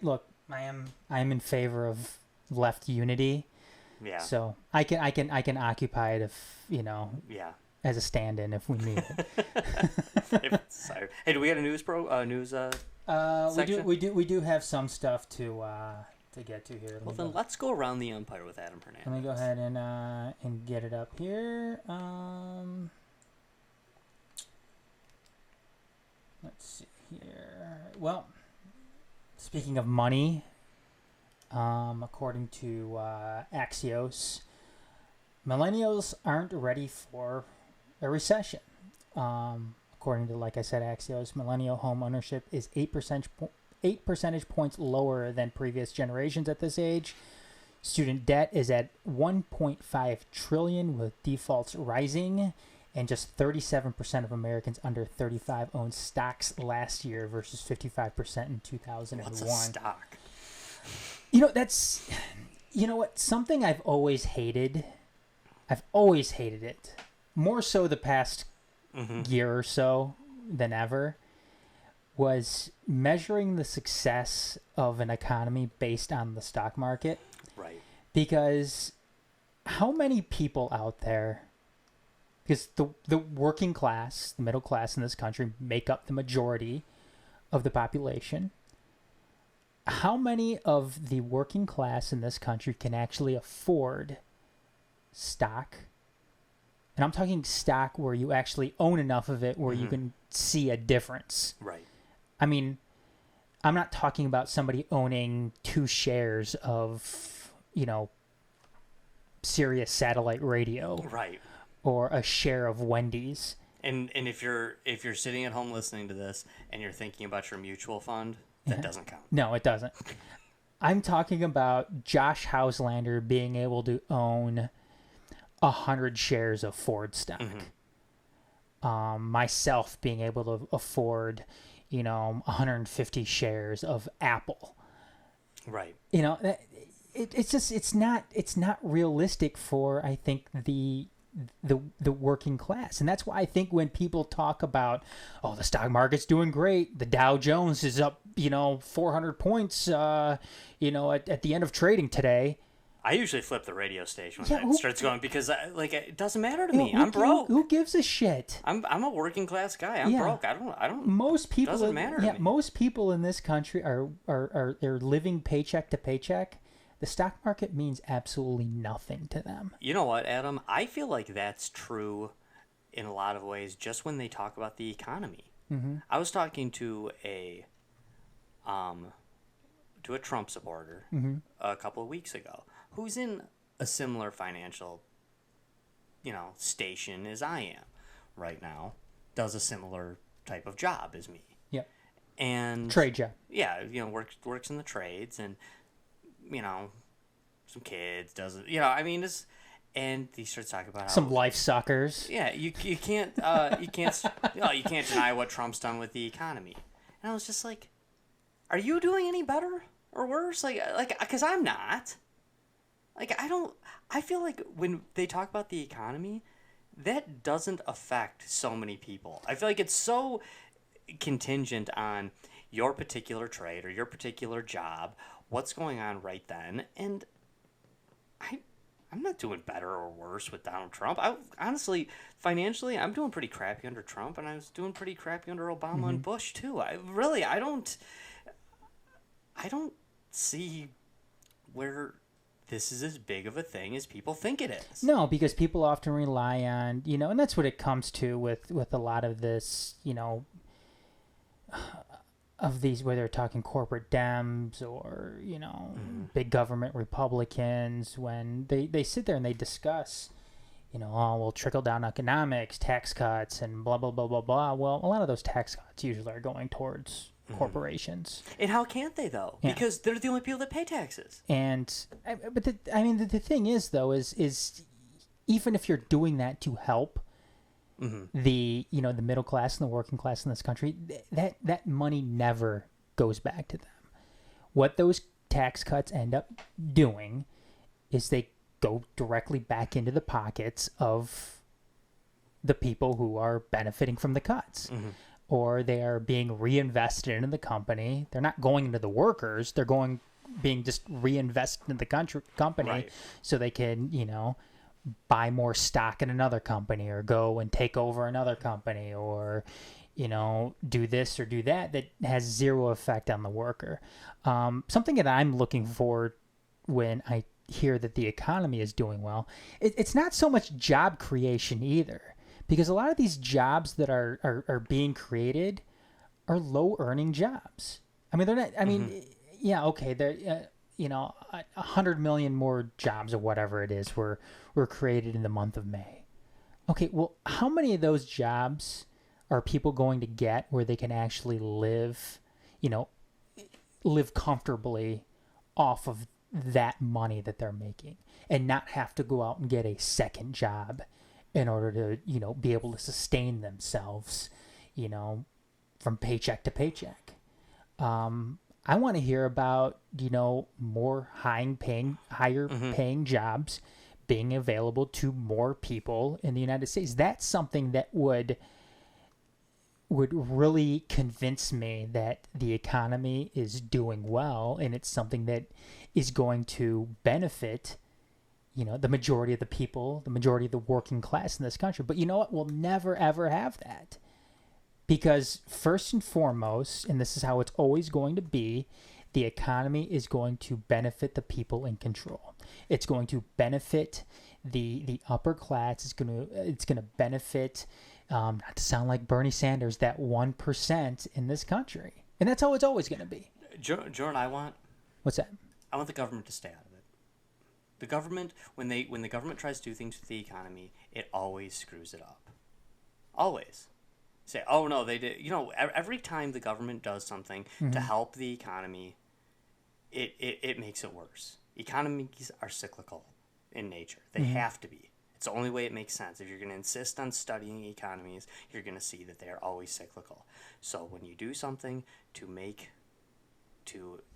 am in favor of left unity. Yeah. So I can occupy it if Yeah. as a stand-in if we need it. Sorry. Hey, do we have a news section? We do have some stuff to get to here. Well, then let's go around the Empire with Adam Hernandez. Let me go ahead and get it up here. Let's see here. Well, speaking of money, according to Axios, millennials aren't ready for a recession. According to, like I said, Axios, millennial home ownership is 8 percentage points lower than previous generations at this age. Student debt is at 1.5 trillion, with defaults rising, and just 37% of Americans under 35 owned stocks last year versus 55% in 2001. What's a stock? That's what, something I've always hated. I've always hated it. More so the past year or so than ever, was measuring the success of an economy based on the stock market. Right. Because how many people out there, because the working class, the middle class in this country make up the majority of the population. How many of the working class in this country can actually afford stock? And I'm talking stock where you actually own enough of it where you can see a difference. Right. I mean, I'm not talking about somebody owning 2 shares of, Sirius satellite radio. Right. Or a share of Wendy's. And if you're sitting at home listening to this and you're thinking about your mutual fund, that doesn't count. No, it doesn't. I'm talking about Josh Hauslander being able to own 100 shares of Ford stock. Myself being able to afford, 150 shares of Apple. Right. It's not realistic for, I think, the working class. And that's why I think when people talk about, the stock market's doing great, the Dow Jones is up, 400 points, at the end of trading today. I usually flip the radio station when that starts going, because it doesn't matter to me. Who, I'm broke. Who gives a shit? I'm a working class guy. I'm broke. I don't. Most people doesn't matter to me. Most people in this country are living paycheck to paycheck. The stock market means absolutely nothing to them. You know what, Adam? I feel like that's true in a lot of ways just when they talk about the economy. I was talking to a Trump supporter a couple of weeks ago who's in a similar financial, station as I am right now, does a similar type of job as me. Yep. And trade job. Yeah, works in the trades, and some kids doesn't, and he starts talking about some life suckers. Yeah, you can't you can't deny what Trump's done with the economy. And I was just like, are you doing any better or worse? Like because I'm not. I feel like when they talk about the economy, that doesn't affect so many people. I feel like it's so contingent on your particular trade or your particular job, what's going on right then, and I'm not doing better or worse with Donald Trump. I honestly, financially, I'm doing pretty crappy under Trump, and I was doing pretty crappy under Obama and Bush too. I don't see where this is as big of a thing as people think it is. No, because people often rely on, and that's what it comes to with a lot of this, of these, whether they're talking corporate Dems or, big government Republicans, when they sit there and they discuss, trickle down economics, tax cuts, and blah blah blah blah blah. Well, a lot of those tax cuts usually are going towards corporations. And how can't they though? Yeah. Because they're the only people that pay taxes. But the thing is though is even if you're doing that to help the middle class and the working class in this country, that money never goes back to them. What those tax cuts end up doing is they go directly back into the pockets of the people who are benefiting from the cuts. Or they are being reinvested into the company. They're not going into the workers. They're being just reinvested in the company, Right. so they can, buy more stock in another company or go and take over another company or, do this or do that has zero effect on the worker. Something that I'm looking for when I hear that the economy is doing well, it's not so much job creation either. Because a lot of these jobs that are being created are low earning jobs. I mean, they're not. I mean, yeah, okay. They're 100 million more jobs or whatever it is were created in the month of May. Okay, well, how many of those jobs are people going to get where they can actually live comfortably off of that money that they're making and not have to go out and get a second job in order to, be able to sustain themselves, from paycheck to paycheck. I want to hear about, more higher paying jobs being available to more people in the United States. That's something that would really convince me that the economy is doing well, and it's something that is going to benefit the majority of the people, the majority of the working class in this country. But you know what? We'll never, ever have that. Because first and foremost, and this is how it's always going to be, the economy is going to benefit the people in control. It's going to benefit the upper class. It's going to benefit, not to sound like Bernie Sanders, that 1% in this country. And that's how it's always going to be. Jordan, I want... What's that? I want the government to stay out of it. The government, when the government tries to do things with the economy, it always screws it up. Always. Say, oh no, they did. Every time the government does something to help the economy, it makes it worse. Economies are cyclical in nature. They have to be. It's the only way it makes sense. If you're going to insist on studying economies, you're going to see that they are always cyclical. So when you do something to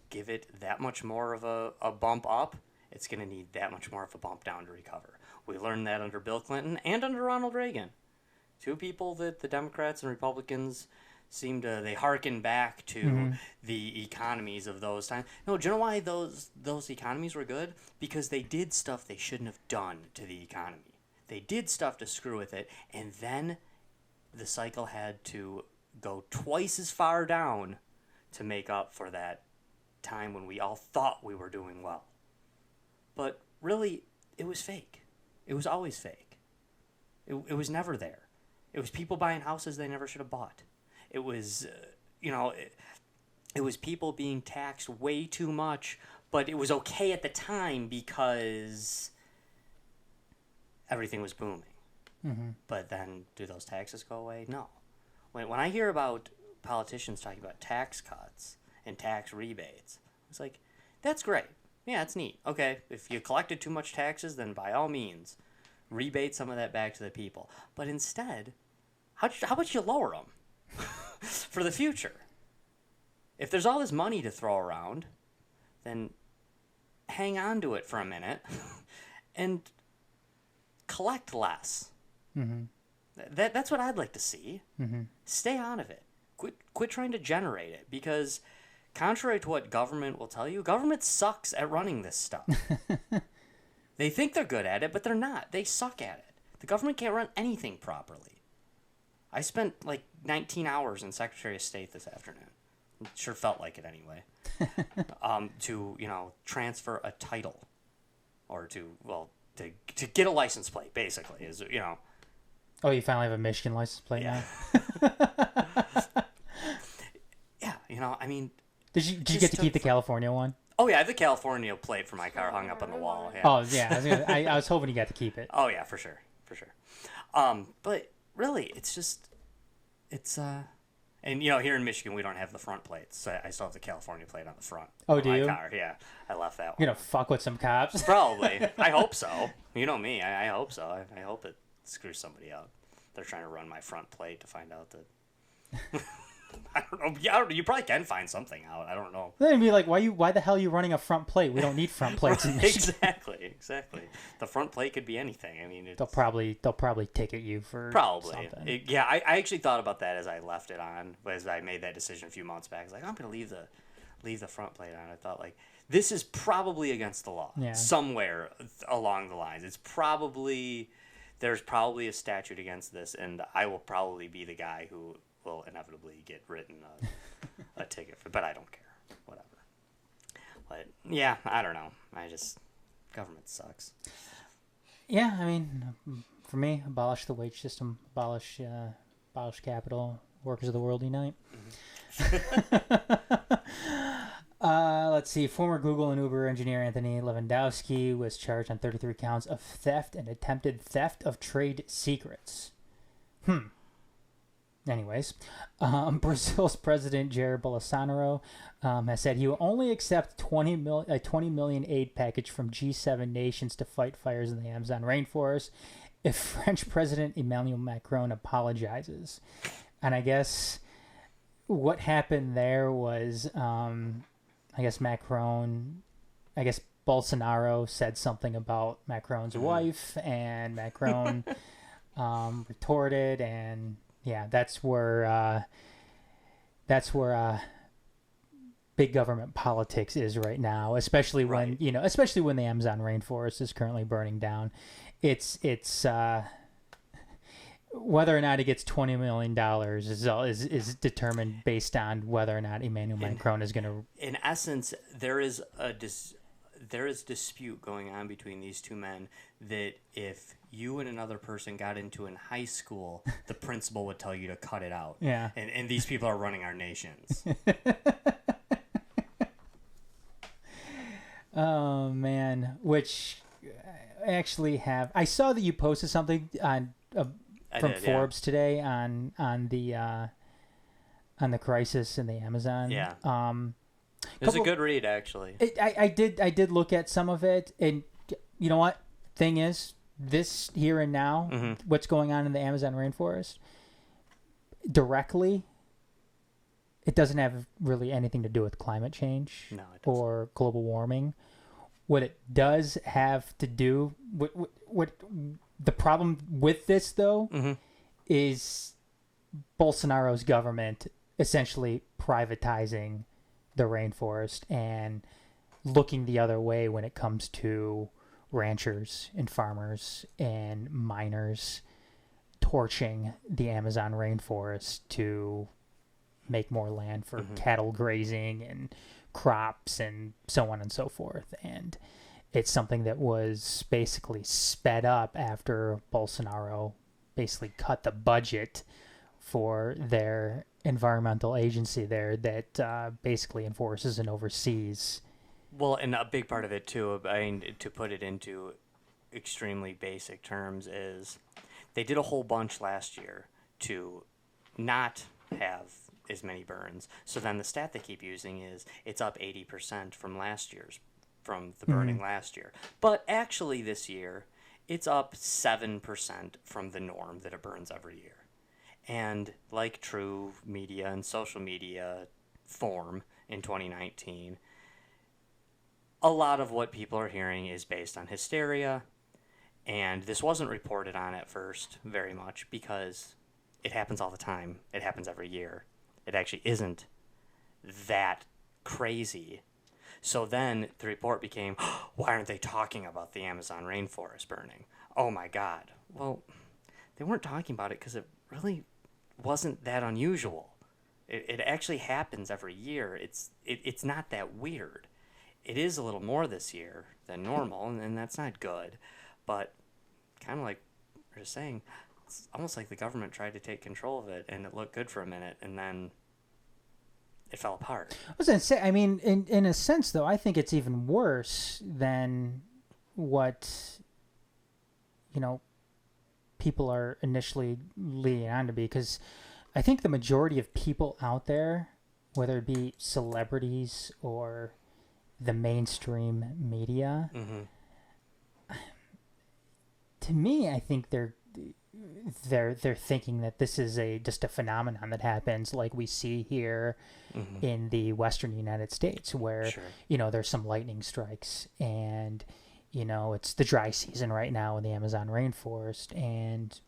give it that much more of a bump up, it's going to need that much more of a bump down to recover. We learned that under Bill Clinton and under Ronald Reagan. Two people that the Democrats and Republicans they hearken back to the economies of those times. No, do you know why those economies were good? Because they did stuff they shouldn't have done to the economy. They did stuff to screw with it, and then the cycle had to go twice as far down to make up for that time when we all thought we were doing well. But really, it was fake. It was always fake. It was never there. It was people buying houses they never should have bought. It was, it was people being taxed way too much, but it was okay at the time because everything was booming. But then, do those taxes go away? No. When I hear about politicians talking about tax cuts and tax rebates, it's like, that's great. Yeah, it's neat. Okay, if you collected too much taxes, then by all means, rebate some of that back to the people. But instead, how about you lower them for the future? If there's all this money to throw around, then hang on to it for a minute and collect less. That's what I'd like to see. Stay out of it. Quit trying to generate it, because contrary to what government will tell you, government sucks at running this stuff. They think they're good at it, but they're not. They suck at it. The government can't run anything properly. I spent like 19 hours in Secretary of State this afternoon. It sure felt like it anyway. To transfer a title, or to get a license plate, basically, is. Oh, you finally have a Michigan license plate now? Yeah, I mean... Did you get to keep the California one? Oh, yeah, I have the California plate for my car hung up on the wall. Yeah. Oh, yeah. I was hoping you got to keep it. Oh, yeah, for sure. for sure. But really, it's just, and here in Michigan we don't have the front plates. So I still have the California plate on the front. Oh, of do my you? car. Yeah, I left that one. You're gonna fuck with some cops. Probably. I hope so. You know me. I hope so. I hope it screws somebody up. They're trying to run my front plate to find out that. I don't know. Yeah, you probably can find something out. I don't know. Then be like, why the hell are you running a front plate? We don't need front plates in Michigan. Exactly. The front plate could be anything. I mean, They'll probably ticket you for probably. something. I actually thought about that as I left it on, as I made that decision a few months back. I was like, I'm gonna leave the front plate on. I thought, like, this is probably against the law. Yeah. Somewhere along the lines. There's probably a statute against this, and I will probably be the guy who will inevitably get written a ticket for, but I don't care. Whatever. But yeah, I don't know. Government sucks. Yeah, I mean, for me, abolish the wage system, abolish capital, workers of the world unite. Let's see. Former Google and Uber engineer Anthony Lewandowski was charged on 33 counts of theft and attempted theft of trade secrets. Anyways, Brazil's president Jair Bolsonaro has said he will only accept 20 million aid package from G7 nations to fight fires in the Amazon rainforest if French President Emmanuel Macron apologizes. And I guess what happened there was, Bolsonaro said something about Macron's wife, and Macron retorted, and yeah, that's where big government politics is right now, especially when the Amazon rainforest is currently burning down. It's whether or not he gets $20 million is determined based on whether or not Emmanuel Macron is going to. In essence, there is dispute going on between these two men that if you and another person got into in high school, the principal would tell you to cut it out. Yeah. And these people are running our nations. Oh man, which I actually have. I saw that you posted something on from Forbes today on the crisis in the Amazon. Yeah. It was a good read, actually. I did look at some of it, and you know what? Thing is, this here and now, what's going on in the Amazon rainforest, directly, it doesn't have really anything to do with climate change or global warming. What it does have to do, what the problem with this, though, is Bolsonaro's government essentially privatizing the rainforest and looking the other way when it comes to ranchers and farmers and miners torching the Amazon rainforest to make more land for cattle grazing and crops and so on and so forth. And it's something that was basically sped up after Bolsonaro basically cut the budget for their environmental agency there that basically enforces and oversees. Well, and a big part of it too, I mean, to put it into extremely basic terms, is they did a whole bunch last year to not have as many burns. So then the stat they keep using is it's up 80% from the burning last year. But actually this year, it's up 7% from the norm that it burns every year. And like true media and social media form in 2019, a lot of what people are hearing is based on hysteria, and this wasn't reported on at first very much because it happens all the time. It happens every year. It actually isn't that crazy. So then the report became, why aren't they talking about the Amazon rainforest burning? Oh my God. Well, they weren't talking about it because it really wasn't that unusual. It actually happens every year. It's not that weird. It is a little more this year than normal, and that's not good. But kind of like we're just saying, it's almost like the government tried to take control of it, and it looked good for a minute, and then it fell apart. I was going to say, I mean, in a sense, though, I think it's even worse than what, people are initially leading on to be, because I think the majority of people out there, whether it be celebrities or the mainstream media, to me, I think they're thinking that this is just a phenomenon that happens like we see here in the Western United States, where there's some lightning strikes, and it's the dry season right now in the Amazon rainforest, and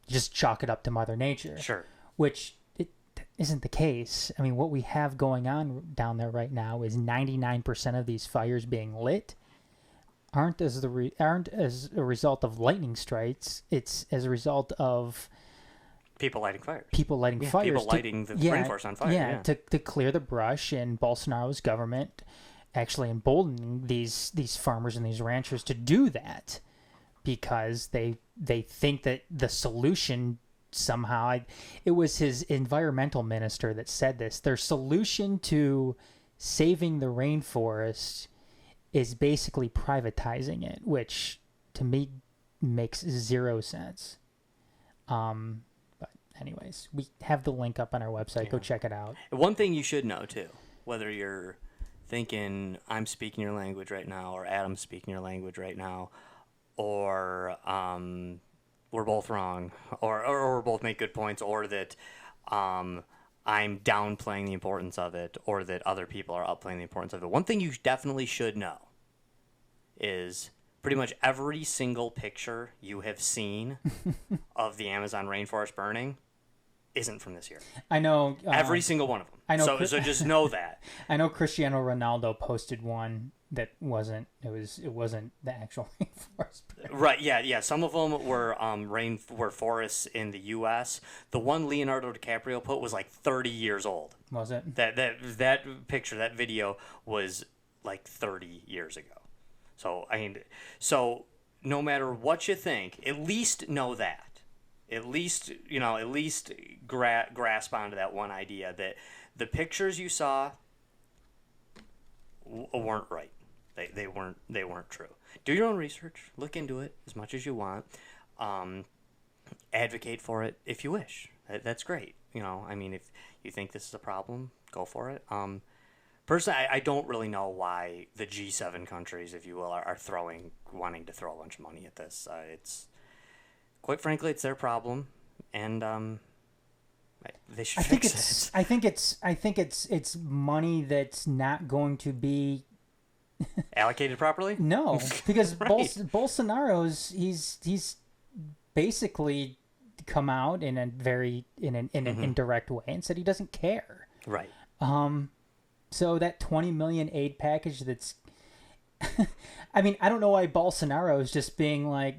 just chalk it up to Mother Nature. Sure. Which it isn't the case. I mean, what we have going on down there right now is 99% of these fires being lit aren't as a result of lightning strikes. It's as a result of people lighting fires. People lighting fires. People lighting the rainforest on fire. Yeah, to clear the brush, and Bolsonaro's government actually emboldening these farmers and these ranchers to do that, because they think that the solution somehow, it was his environmental minister that said this, their solution to saving the rainforest is basically privatizing it, which to me makes zero sense. But anyways, we have the link up on our website. Go check it out. One thing you should know too, whether you're thinking I'm speaking your language right now, or Adam's speaking your language right now, or we're both wrong, or we both make good points, or that I'm downplaying the importance of it, or that other people are upplaying the importance of it. One thing you definitely should know is pretty much every single picture you have seen of the Amazon rainforest burning isn't from this year. I know. Every single one of them. I know. So just know that. I know Cristiano Ronaldo posted one that wasn't. It wasn't the actual rainforest. Right. Yeah. Some of them were were forests in the U.S. The one Leonardo DiCaprio put was like 30 years old. Was it? That picture, that video was like 30 years ago. So so no matter what you think, at least know that. At least grasp onto that one idea that the pictures you saw weren't right. They weren't true. Do your own research. Look into it as much as you want. Advocate for it if you wish. That's great. If you think this is a problem, go for it. Personally, I don't really know why the G7 countries, if you will, are wanting to throw a bunch of money at this. It's quite frankly, it's their problem, and they should fix it. I think it's money that's not going to be allocated properly. No, because Right. Bolsonaro's he's basically come out in an indirect way and said he doesn't care. Right. So that 20 million aid package that's I mean, I don't know why Bolsonaro is just being like,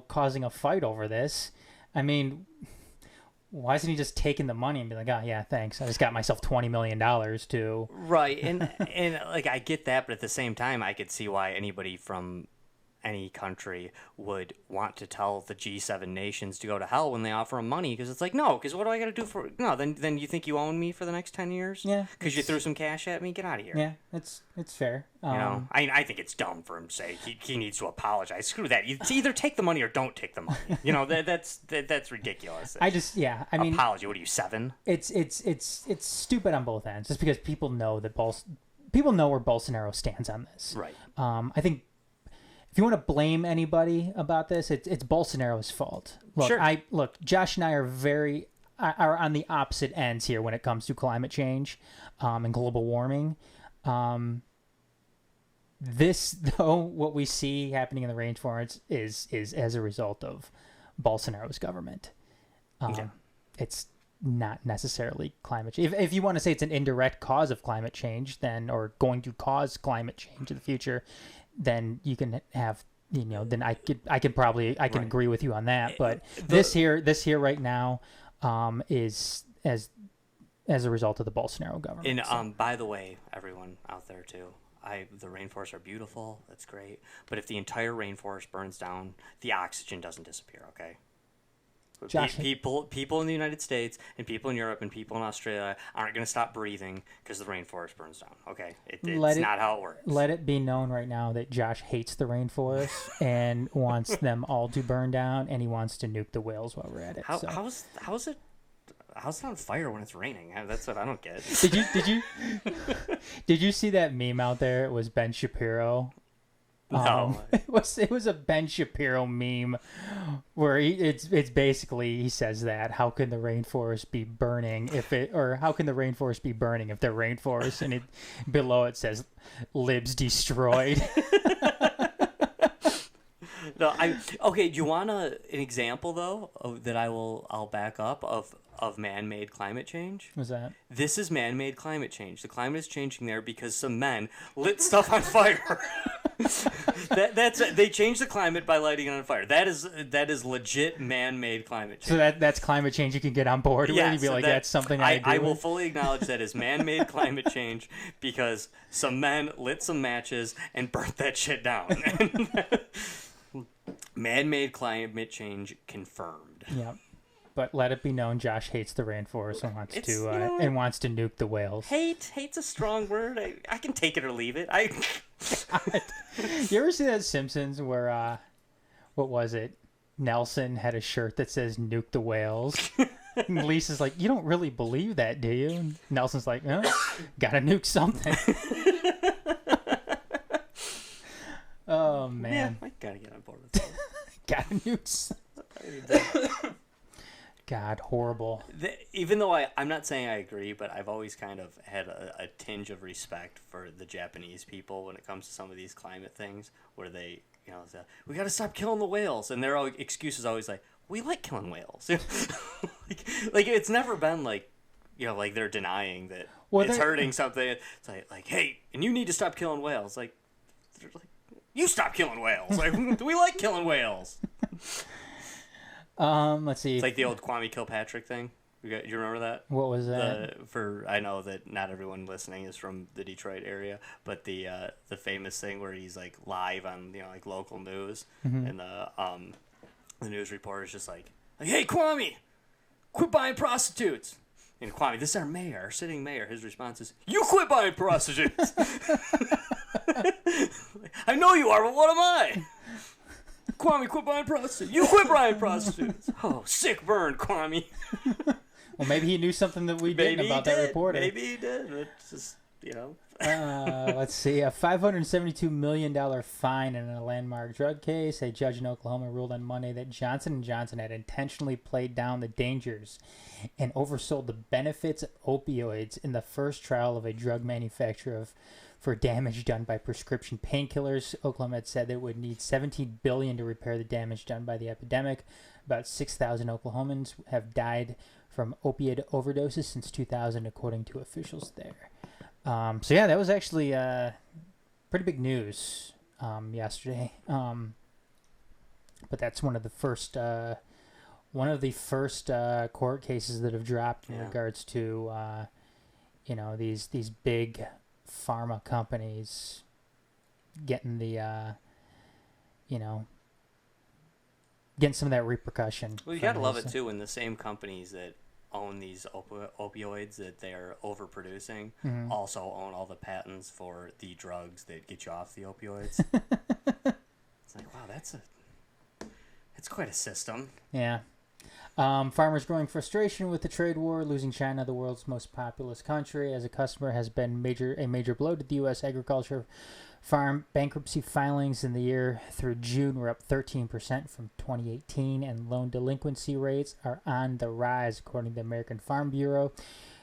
causing a fight over this. I mean, why isn't he just taking the money and be like, oh yeah, thanks, I just got myself $20 million to... Right, and like, I get that, but at the same time, I could see why anybody from any country would want to tell the G7 nations to go to hell when they offer them money, because it's like, no, because what do I got to do for... No, then you think you own me for the next 10 years? Yeah. Because you threw some cash at me? Get out of here. Yeah, it's fair. I think it's dumb for him to say he needs to apologize. Screw that. You either take the money or don't take the money. That's ridiculous. Apology. What are you, 7? It's stupid on both ends, just because people know people know where Bolsonaro stands on this. Right. I think if you want to blame anybody about this, it's Bolsonaro's fault. Look, Sure. Josh and I are on the opposite ends here when it comes to climate change and global warming. This, though, what we see happening in the rainforest is as a result of Bolsonaro's government. It's not necessarily climate change. If you want to say it's an indirect cause of climate change, or going to cause climate change in the future, then you can have, then I can agree with you on that. But this here right now is as a result of the Bolsonaro government. And by the way, everyone out there too, the rainforests are beautiful. That's great. But if the entire rainforest burns down, the oxygen doesn't disappear. Okay. But Josh- people in the United States and people in Europe and people in Australia aren't going to stop breathing because the rainforest burns down. Okay, it's not how it works. Let it be known right now that Josh hates the rainforest and wants them all to burn down, and he wants to nuke the whales while we're at it. How's it on fire when it's raining? That's what I don't get. Did you see that meme out there? It was Ben Shapiro. No. It was a Ben Shapiro meme where it's basically he says that how can the rainforest be burning if the rainforest be burning if they're rainforest, and below it says libs destroyed. No, okay. Do you want an example though that I'll back up of man-made climate change? What's that? This is man-made climate change. The climate is changing there because some men lit stuff on fire. They changed the climate by lighting it on fire. That is legit man-made climate change. So that's climate change you can get on board with. Yes, You'd be like, that's something I will fully acknowledge that is man-made climate change because some men lit some matches and burnt that shit down. Man-made climate change confirmed. Yep. But let it be known, Josh hates the rainforest and wants to nuke the whales. Hate's a strong word. I can take it or leave it. You ever see that Simpsons where what was it? Nelson had a shirt that says "Nuke the whales." And Lisa's like, "You don't really believe that, do you?" And Nelson's like, "Gotta nuke something." Oh man, I gotta get on board with that. gotta nuke something. God, horrible. Even though I'm not saying I agree, but I've always kind of had a tinge of respect for the Japanese people when it comes to some of these climate things, where they, say, we got to stop killing the whales, and their excuse is always like, we like killing whales. like it's never been like, like they're denying that it's hurting something. It's like, hey, and you need to stop killing whales. Like, you stop killing whales. Like, we like killing whales. Let's see. It's like the old Kwame Kilpatrick thing. You remember that? What was that? I know that not everyone listening is from the Detroit area, but the famous thing where he's like live on like local news, and the news reporter is just like, hey Kwame, quit buying prostitutes. And Kwame, this is our mayor, our sitting mayor. His response is, you quit buying prostitutes. I know you are, but what am I? Kwame, quit buying prostitutes. You quit buying prostitutes. Oh, sick burn, Kwame. Well, maybe he knew something that we didn't about that reporter. Maybe he did. It's just, Let's see. A $572 million fine in a landmark drug case. A judge in Oklahoma ruled on Monday that Johnson & Johnson had intentionally played down the dangers and oversold the benefits of opioids in the first trial of a drug manufacturer for damage done by prescription painkillers. Oklahoma had said that it would need $17 billion to repair the damage done by the epidemic. About 6,000 Oklahomans have died from opiate overdoses since 2000, according to officials there. So yeah, that was actually pretty big news yesterday. But that's one of the first court cases that have dropped in regards to these big pharma companies getting the getting some of that repercussion. Well, you gotta love it too when the same companies that own these opioids that they're overproducing also own all the patents for the drugs that get you off the opioids. It's like, wow, that's quite a system. Yeah. Farmers growing frustration with the trade war, losing China, the world's most populous country, as a customer has been a major blow to the U.S. agriculture. Farm bankruptcy filings in the year through June were up 13% from 2018, and loan delinquency rates are on the rise, according to the American Farm Bureau.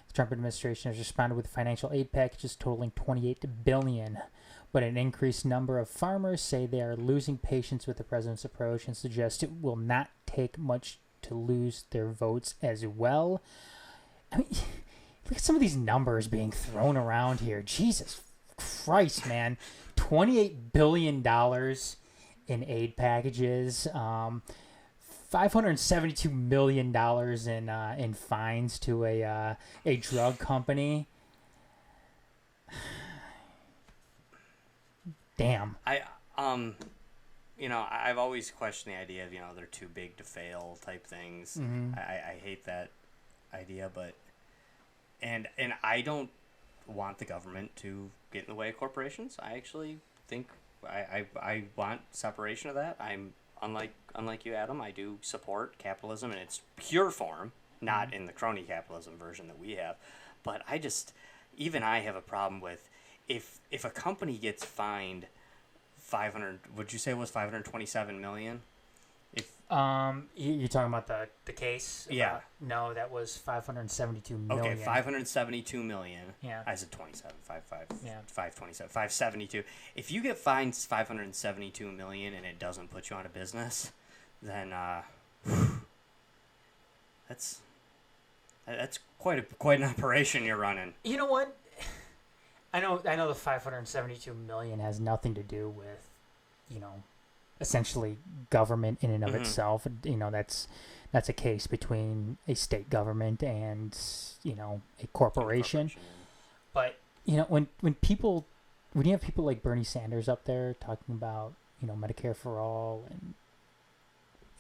The Trump administration has responded with financial aid packages totaling $28 billion, but an increased number of farmers say they are losing patience with the president's approach and suggest it will not take much to lose their votes as well. I mean, look at some of these numbers being thrown around here. Jesus Christ, man. $28 billion in aid packages, $572 million in fines to a drug company. I Damn. I've always questioned the idea of, they're too big to fail type things. Mm-hmm. I hate that idea, but and I don't want the government to get in the way of corporations. I actually think I want separation of that. I'm unlike you, Adam. I do support capitalism in its pure form, not in the crony capitalism version that we have. But even I have a problem with if a company gets fined 500. Would you say it was 527 million? You're talking about the case? Yeah. No, that was 572 million. Okay, 572 million. Yeah. I said 27, 55. Yeah. 527. 572. If you get fined 572 million and it doesn't put you out of business, then that's quite an operation you're running. You know what? I know the 572 million has nothing to do with, essentially government in and of itself. That's a case between a state government and a corporation. But when you have people like Bernie Sanders up there talking about Medicare for all and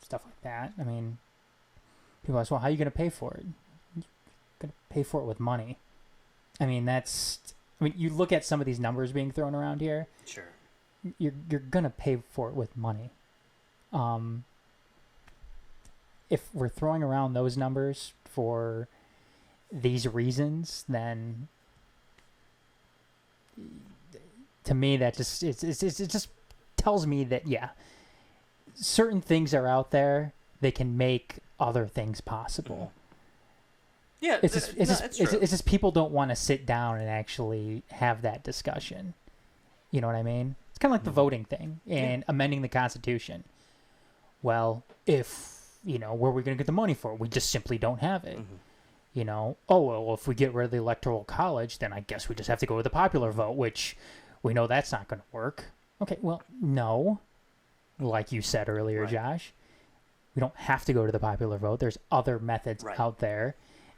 stuff like that, I mean, people ask, well, how are you going to pay for it? You're going to pay for it with money. I mean, you look at some of these numbers being thrown around here. Sure. You're gonna pay for it with money. If we're throwing around those numbers for these reasons, then to me that it just tells me that certain things are out there. They can make other things possible. Yeah, it's just people don't want to sit down and actually have that discussion. You know what I mean? It's kind of like the voting thing and amending the Constitution. Well, where are we going to get the money for it? We just simply don't have it. If we get rid of the Electoral College, then I guess we just have to go with the popular vote, which we know that's not going to work. Okay, well, no. Like you said earlier, right. Josh, we don't have to go to the popular vote. There's other methods out there.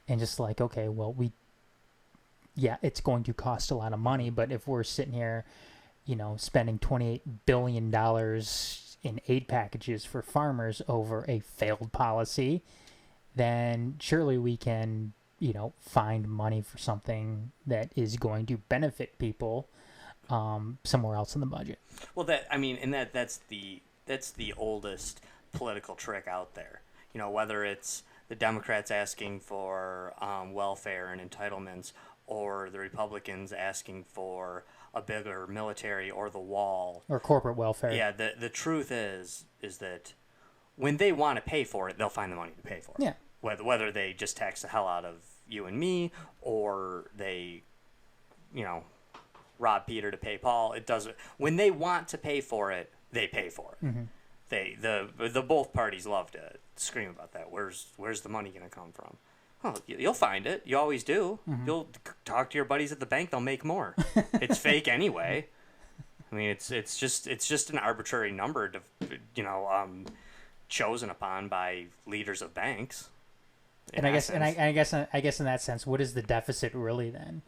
And just like, okay, well, it's going to cost a lot of money, but if we're sitting here, spending $28 billion in aid packages for farmers over a failed policy, then surely we can, find money for something that is going to benefit people somewhere else in the budget. Well, that's the oldest political trick out there. Whether it's the Democrats asking for welfare and entitlements, or the Republicans asking for a bigger military or the wall. Or corporate welfare. Yeah, the truth is that when they want to pay for it, they'll find the money to pay for it. Yeah. Whether they just tax the hell out of you and me, or they, rob Peter to pay Paul, it doesn't. When they want to pay for it, they pay for it. Mm-hmm. The both parties love to scream about that. Where's the money going to come from? Oh, you'll find it. You always do. Mm-hmm. You'll talk to your buddies at the bank. They'll make more. It's fake anyway. I mean, it's just an arbitrary number chosen upon by leaders of banks. And I guess in that sense, what is the deficit really then?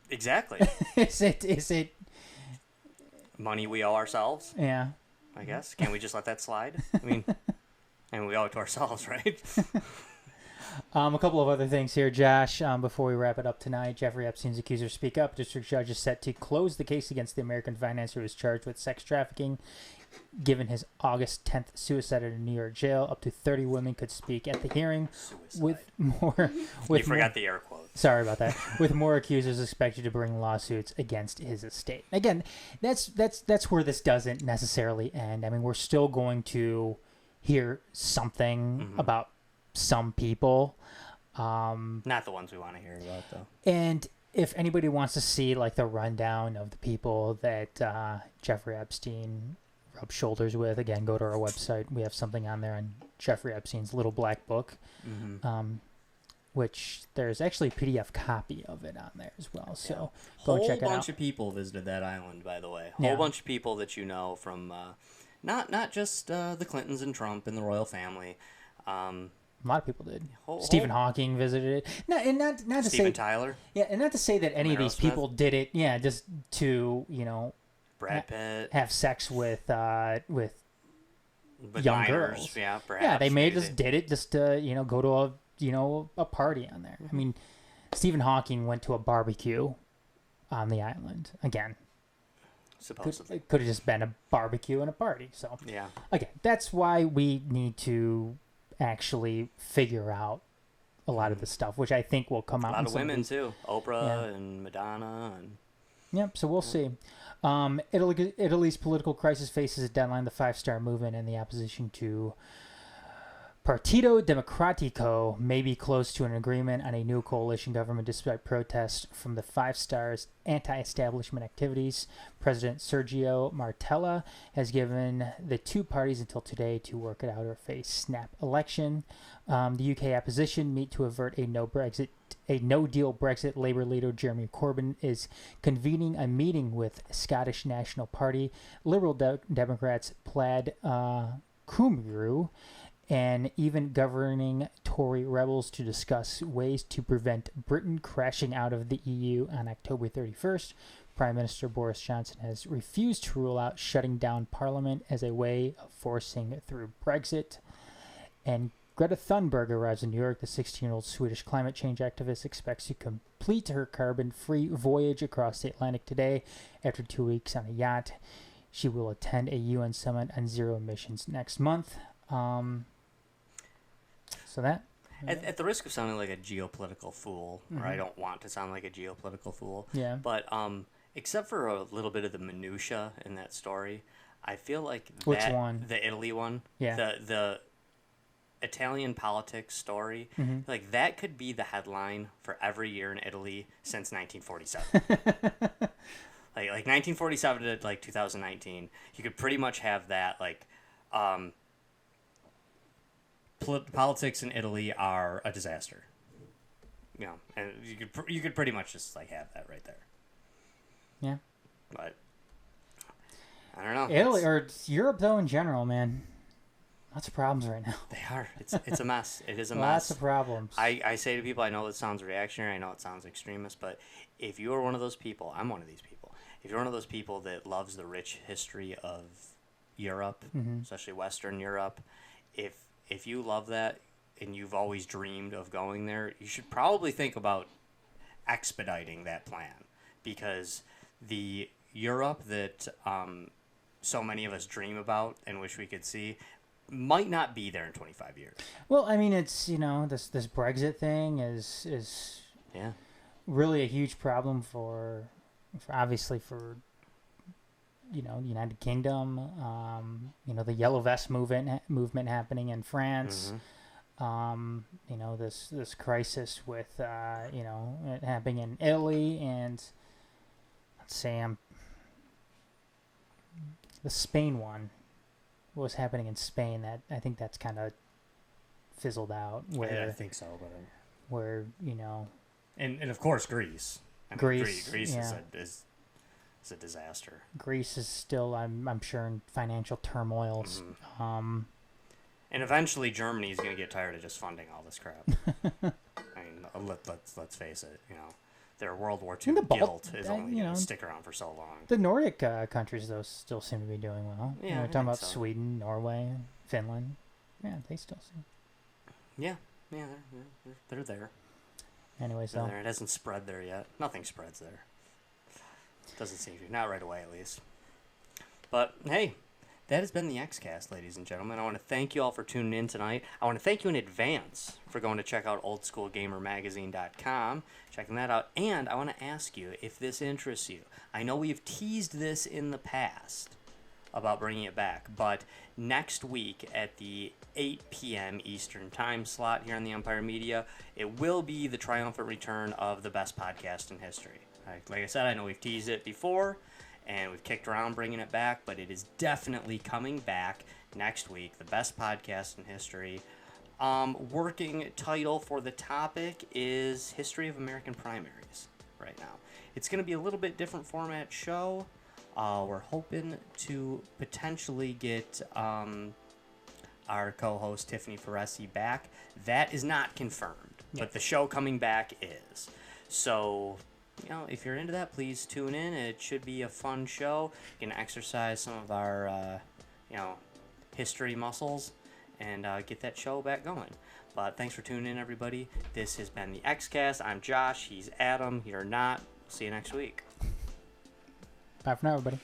Exactly. Is it money we owe ourselves? Yeah. I guess. Can't we just let that slide? I mean, and we owe it to ourselves, right? A couple of other things here, Josh. Before we wrap it up tonight, Jeffrey Epstein's accusers speak up. District judge is set to close the case against the American financier who was charged with sex trafficking. Given his August 10th suicide at a New York jail, up to 30 women could speak at the hearing. Suicide. You forgot the air quotes. Sorry about that. With more accusers expected to bring lawsuits against his estate. Again, that's where this doesn't necessarily end. I mean, we're still going to hear something about some people. Not the ones we want to hear about, though. And if anybody wants to see like the rundown of the people that Jeffrey Epstein rubbed shoulders with, again, go to our website. We have something on there on Jeffrey Epstein's Little Black Book, which there's actually a PDF copy of it on there as well. So go and check it out. Whole bunch of people visited that island, by the way. Whole bunch of people that you know from not just the Clintons and Trump and the royal family. A lot of people did. Stephen Hawking visited it. Not to Steven say Tyler. Yeah, and not to say that any of these people did it. Yeah, just to Brad Pitt have sex with with young minors, girls. yeah, perhaps. Yeah, they maybe did it just to go to a party on there. I mean, Stephen Hawking went to a barbecue on the island again. supposedly. It could have just been a barbecue and a party. So Yeah. again, that's why we need to actually figure out a lot of the stuff, which I think will come out. A lot in of some women these. too. Oprah and Madonna and. Yep. So we'll see. Italy's political crisis faces a deadline. The five-star movement and the opposition to Partito Democratico may be close to an agreement on a new coalition government despite protests from the Five Stars' anti-establishment activities. President Sergio Martella has given the two parties until today to work it out or face snap election. The UK opposition meet to avert a no-deal Brexit. Labour leader Jeremy Corbyn is convening a meeting with Scottish National Party, Liberal Democrats Plaid Cymru, and even governing Tory rebels to discuss ways to prevent Britain crashing out of the EU on October 31st. Prime Minister Boris Johnson has refused to rule out shutting down Parliament as a way of forcing through Brexit. And Greta Thunberg arrives in New York. The 16-year-old Swedish climate change activist expects to complete her carbon-free voyage across the Atlantic today after 2 weeks on a yacht. She will attend a UN summit on zero emissions next month. So that... At the risk of sounding like a geopolitical fool, or I don't want to sound like a geopolitical fool, Yeah. but except for a little bit of the minutia in that story, I feel like Which one? The Italy one, Yeah. the Italian politics story, like that could be the headline for every year in Italy since 1947. like 1947 to like 2019, you could pretty much have that like. Politics in Italy are a disaster. You know, and you could pretty much just like have that right there. Yeah. But I don't know. Italy, or Europe, though, in general, man. Lots of problems right now. They are. It's a mess. It is a mess. Lots of problems. I say to people, I know it sounds reactionary, I know it sounds extremist, but if you are one of those people, I'm one of these people. If you're one of those people that loves the rich history of Europe, especially Western Europe, if you love that and you've always dreamed of going there, you should probably think about expediting that plan, because the Europe that so many of us dream about and wish we could see might not be there in 25 years. Well, I mean, it's, this Brexit thing is Yeah. really a huge problem for obviously for the United Kingdom, the Yellow Vest movement happening in France, this crisis with it happening in Italy, and let's say the Spain one. What was happening in Spain? That I think that's kind of fizzled out. Where I think so, but where and of course Greece. Greece is a disaster. Greece is still, I'm sure, in financial turmoil. And eventually Germany is going to get tired of just funding all this crap. I mean, let's face it. Their World War II guilt is only going to stick around for so long. The Nordic countries, though, still seem to be doing well. Yeah, we're I talking think about so. Sweden, Norway, Finland. Yeah, they still seem. Yeah, they're there. Anyways, They're though. there. It hasn't spread there yet. Nothing spreads there. Doesn't seem to. Not right away, at least. But, hey, that has been the Xcast, ladies and gentlemen. I want to thank you all for tuning in tonight. I want to thank you in advance for going to check out oldschoolgamermagazine.com, checking that out. And I want to ask you if this interests you. I know we've teased this in the past about bringing it back, but next week at the 8 p.m. Eastern time slot here on the Empire Media, it will be the triumphant return of the best podcast in history. Like I said, I know we've teased it before, and we've kicked around bringing it back, but it is definitely coming back next week. The best podcast in history. Working title for the topic is History of American Primaries right now. It's going to be a little bit different format show. We're hoping to potentially get our co-host Tiffany Ferresi back. That is not confirmed, but the show coming back is. So you know, if you're into that, please tune in. It should be a fun show. You can exercise some of our, you know, history muscles and get that show back going. But thanks for tuning in, everybody. This has been the Xcast. I'm Josh. He's Adam. You're not. See you next week. Bye for now, everybody.